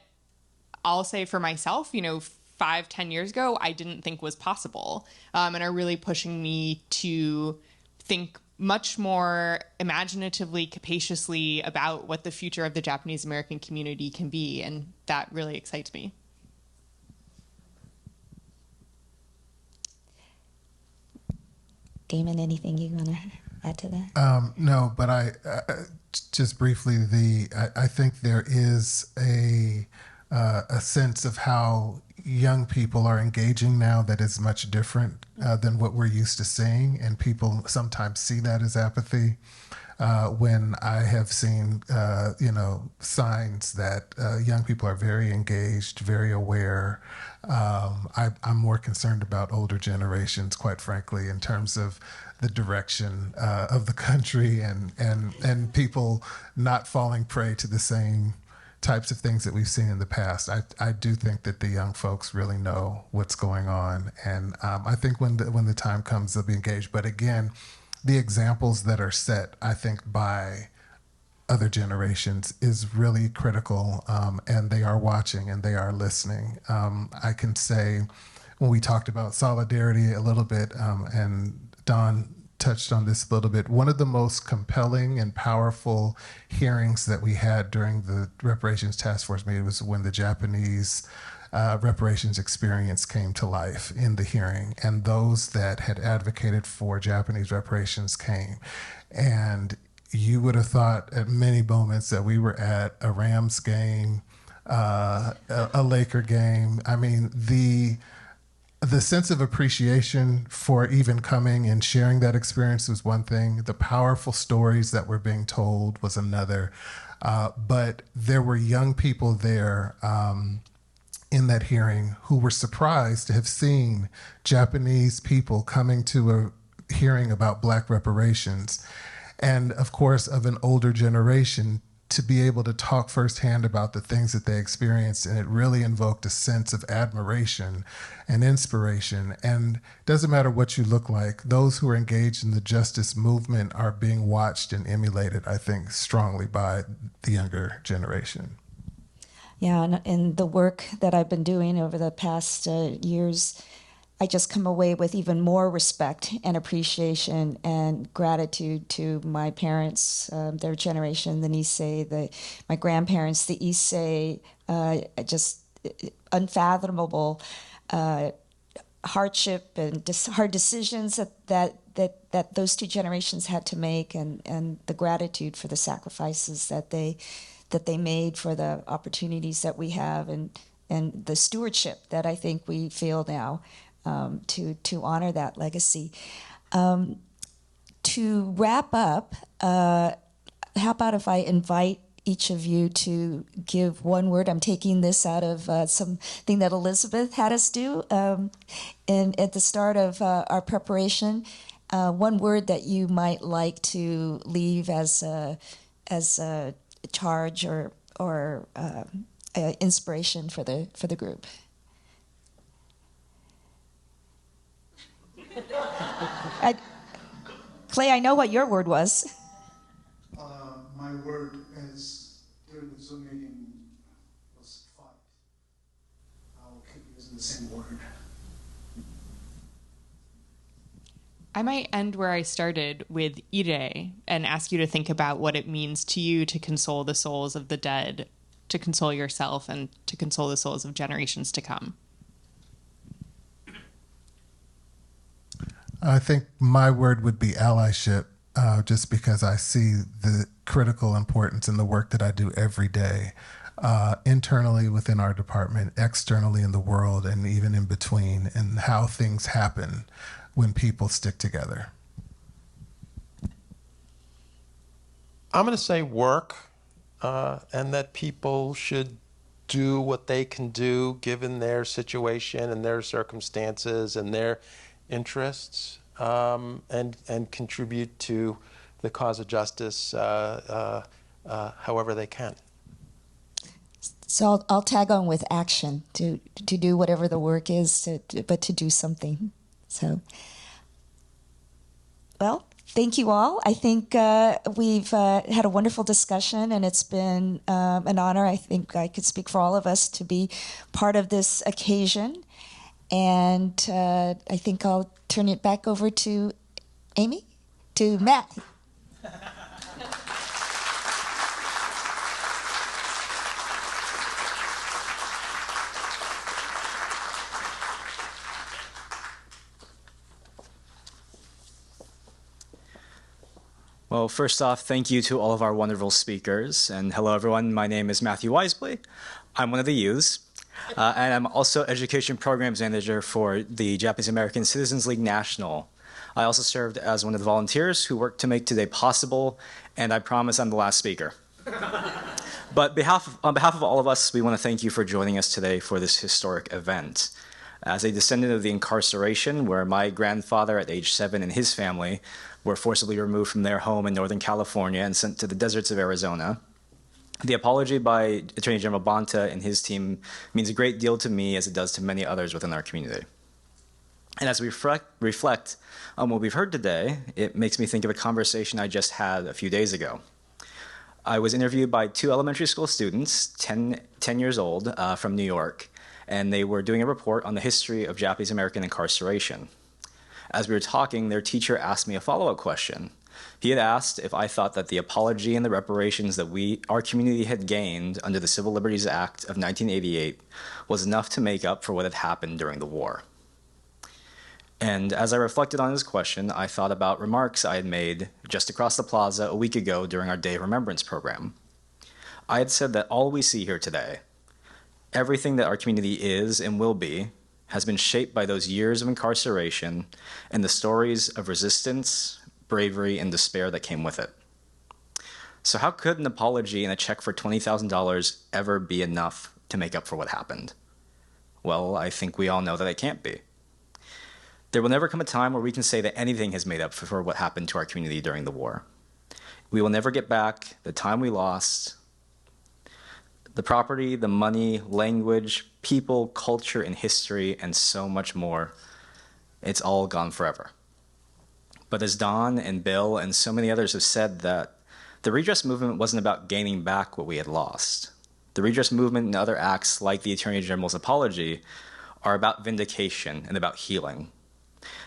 I'll say for myself, 5-10 years ago, I didn't think was possible, and are really pushing me to think much more imaginatively, capaciously about what the future of the Japanese American community can be, and that really excites me. Damon, anything you want to add to that? No, but I just briefly, I think there is a sense of how young people are engaging now that is much different than what we're used to seeing, and people sometimes see that as apathy. When I have seen, signs that young people are very engaged, very aware. I'm more concerned about older generations, quite frankly, in terms of the direction of the country and people not falling prey to the same types of things that we've seen in the past. I do think that the young folks really know what's going on, and I think when the time comes, they'll be engaged. But again, the examples that are set, I think, by other generations is really critical, and they are watching and they are listening. I can say, when we talked about solidarity a little bit, and Don touched on this a little bit, one of the most compelling and powerful hearings that we had during the Reparations Task Force meeting was when the Japanese reparations experience came to life in the hearing, and those that had advocated for Japanese reparations came. And you would have thought at many moments that we were at a Rams game, a Laker game. I mean, the sense of appreciation for even coming and sharing that experience was one thing. The powerful stories that were being told was another. But there were young people there in that hearing who were surprised to have seen Japanese people coming to a hearing about Black reparations. And of course, of an older generation, to be able to talk firsthand about the things that they experienced, and it really invoked a sense of admiration and inspiration. And it doesn't matter what you look like, those who are engaged in the justice movement are being watched and emulated, I think, strongly by the younger generation. Yeah, and in the work that I've been doing over the past years, I just come away with even more respect and appreciation and gratitude to my parents, their generation, the Nisei, my grandparents, the Issei, just unfathomable hardship and hard decisions that those two generations had to make, and the gratitude for the sacrifices that they made for the opportunities that we have, and the stewardship that I think we feel now. To honor that legacy. To wrap up, how about if I invite each of you to give one word? I'm taking this out of something that Elizabeth had us do at the start of our preparation. One word that you might like to leave as a charge or inspiration for the group. Clay, I know what your word was. My word is during the Zoom meeting was fight. I'll keep using the same word. I might end where I started with Ire and ask you to think about what it means to you to console the souls of the dead, to console yourself, and to console the souls of generations to come. I think my word would be allyship, just because I see the critical importance in the work that I do every day, internally within our department, externally in the world, and even in between, and how things happen when people stick together. I'm going to say work, and that people should do what they can do given their situation and their circumstances and their interests, and contribute to the cause of justice however they can. So I'll tag on with action to do whatever the work is, but to do something. So, well, thank you all. I think we've had a wonderful discussion, and it's been an honor. I think I could speak for all of us to be part of this occasion. And I think I'll turn it back over to Amy, to Matt. Well, first off, thank you to all of our wonderful speakers. And hello, everyone. My name is Matthew Wisely. I'm one of the youths. And I'm also Education Programs Manager for the Japanese American Citizens League National. I also served as one of the volunteers who worked to make today possible, and I promise I'm the last speaker. But on behalf of all of us, we want to thank you for joining us today for this historic event. As a descendant of the incarceration, where my grandfather at age 7 and his family were forcibly removed from their home in Northern California and sent to the deserts of Arizona, the apology by Attorney General Bonta and his team means a great deal to me, as it does to many others within our community. And as we reflect on what we've heard today, it makes me think of a conversation I just had a few days ago. I was interviewed by 2 elementary school students, 10 years old, from New York, and they were doing a report on the history of Japanese American incarceration. As we were talking, their teacher asked me a follow-up question. He had asked if I thought that the apology and the reparations that our community had gained under the Civil Liberties Act of 1988 was enough to make up for what had happened during the war. And as I reflected on his question, I thought about remarks I had made just across the plaza a week ago during our Day of Remembrance program. I had said that all we see here today, everything that our community is and will be, has been shaped by those years of incarceration and the stories of resistance, bravery, and despair that came with it. So how could an apology and a check for $20,000 ever be enough to make up for what happened? Well, I think we all know that it can't be. There will never come a time where we can say that anything has made up for what happened to our community during the war. We will never get back the time we lost, the property, the money, language, people, culture, and history, and so much more. It's all gone forever. But as Don and Bill and so many others have said, that the redress movement wasn't about gaining back what we had lost. The redress movement and other acts like the Attorney General's apology are about vindication and about healing.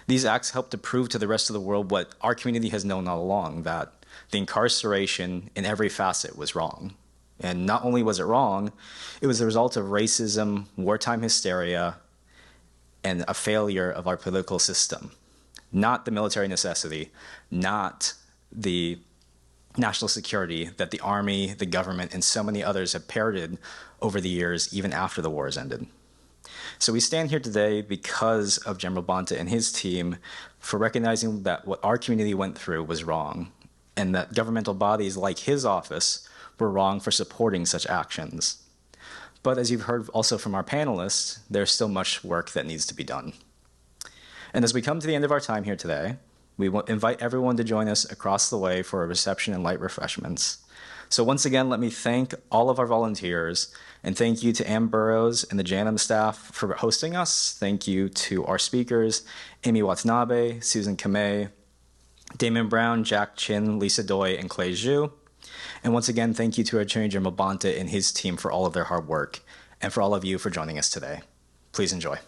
These acts help to prove to the rest of the world what our community has known all along, that the incarceration in every facet was wrong. And not only was it wrong, it was the result of racism, wartime hysteria, and a failure of our political system. Not the military necessity, not the national security that the Army, the government, and so many others have parroted over the years, even after the wars ended. So we stand here today because of General Bonta and his team for recognizing that what our community went through was wrong, and that governmental bodies like his office were wrong for supporting such actions. But as you've heard also from our panelists, there's still much work that needs to be done. And as we come to the end of our time here today, we invite everyone to join us across the way for a reception and light refreshments. So once again, let me thank all of our volunteers, and thank you to Ann Burroughs and the JANM staff for hosting us. Thank you to our speakers, Amy Watanabe, Susan Kamei, Damon Brown, Jack Chin, Lisa Doi, and Clay Zhu. And once again, thank you to Attorney General Bonta and his team for all of their hard work, and for all of you for joining us today. Please enjoy.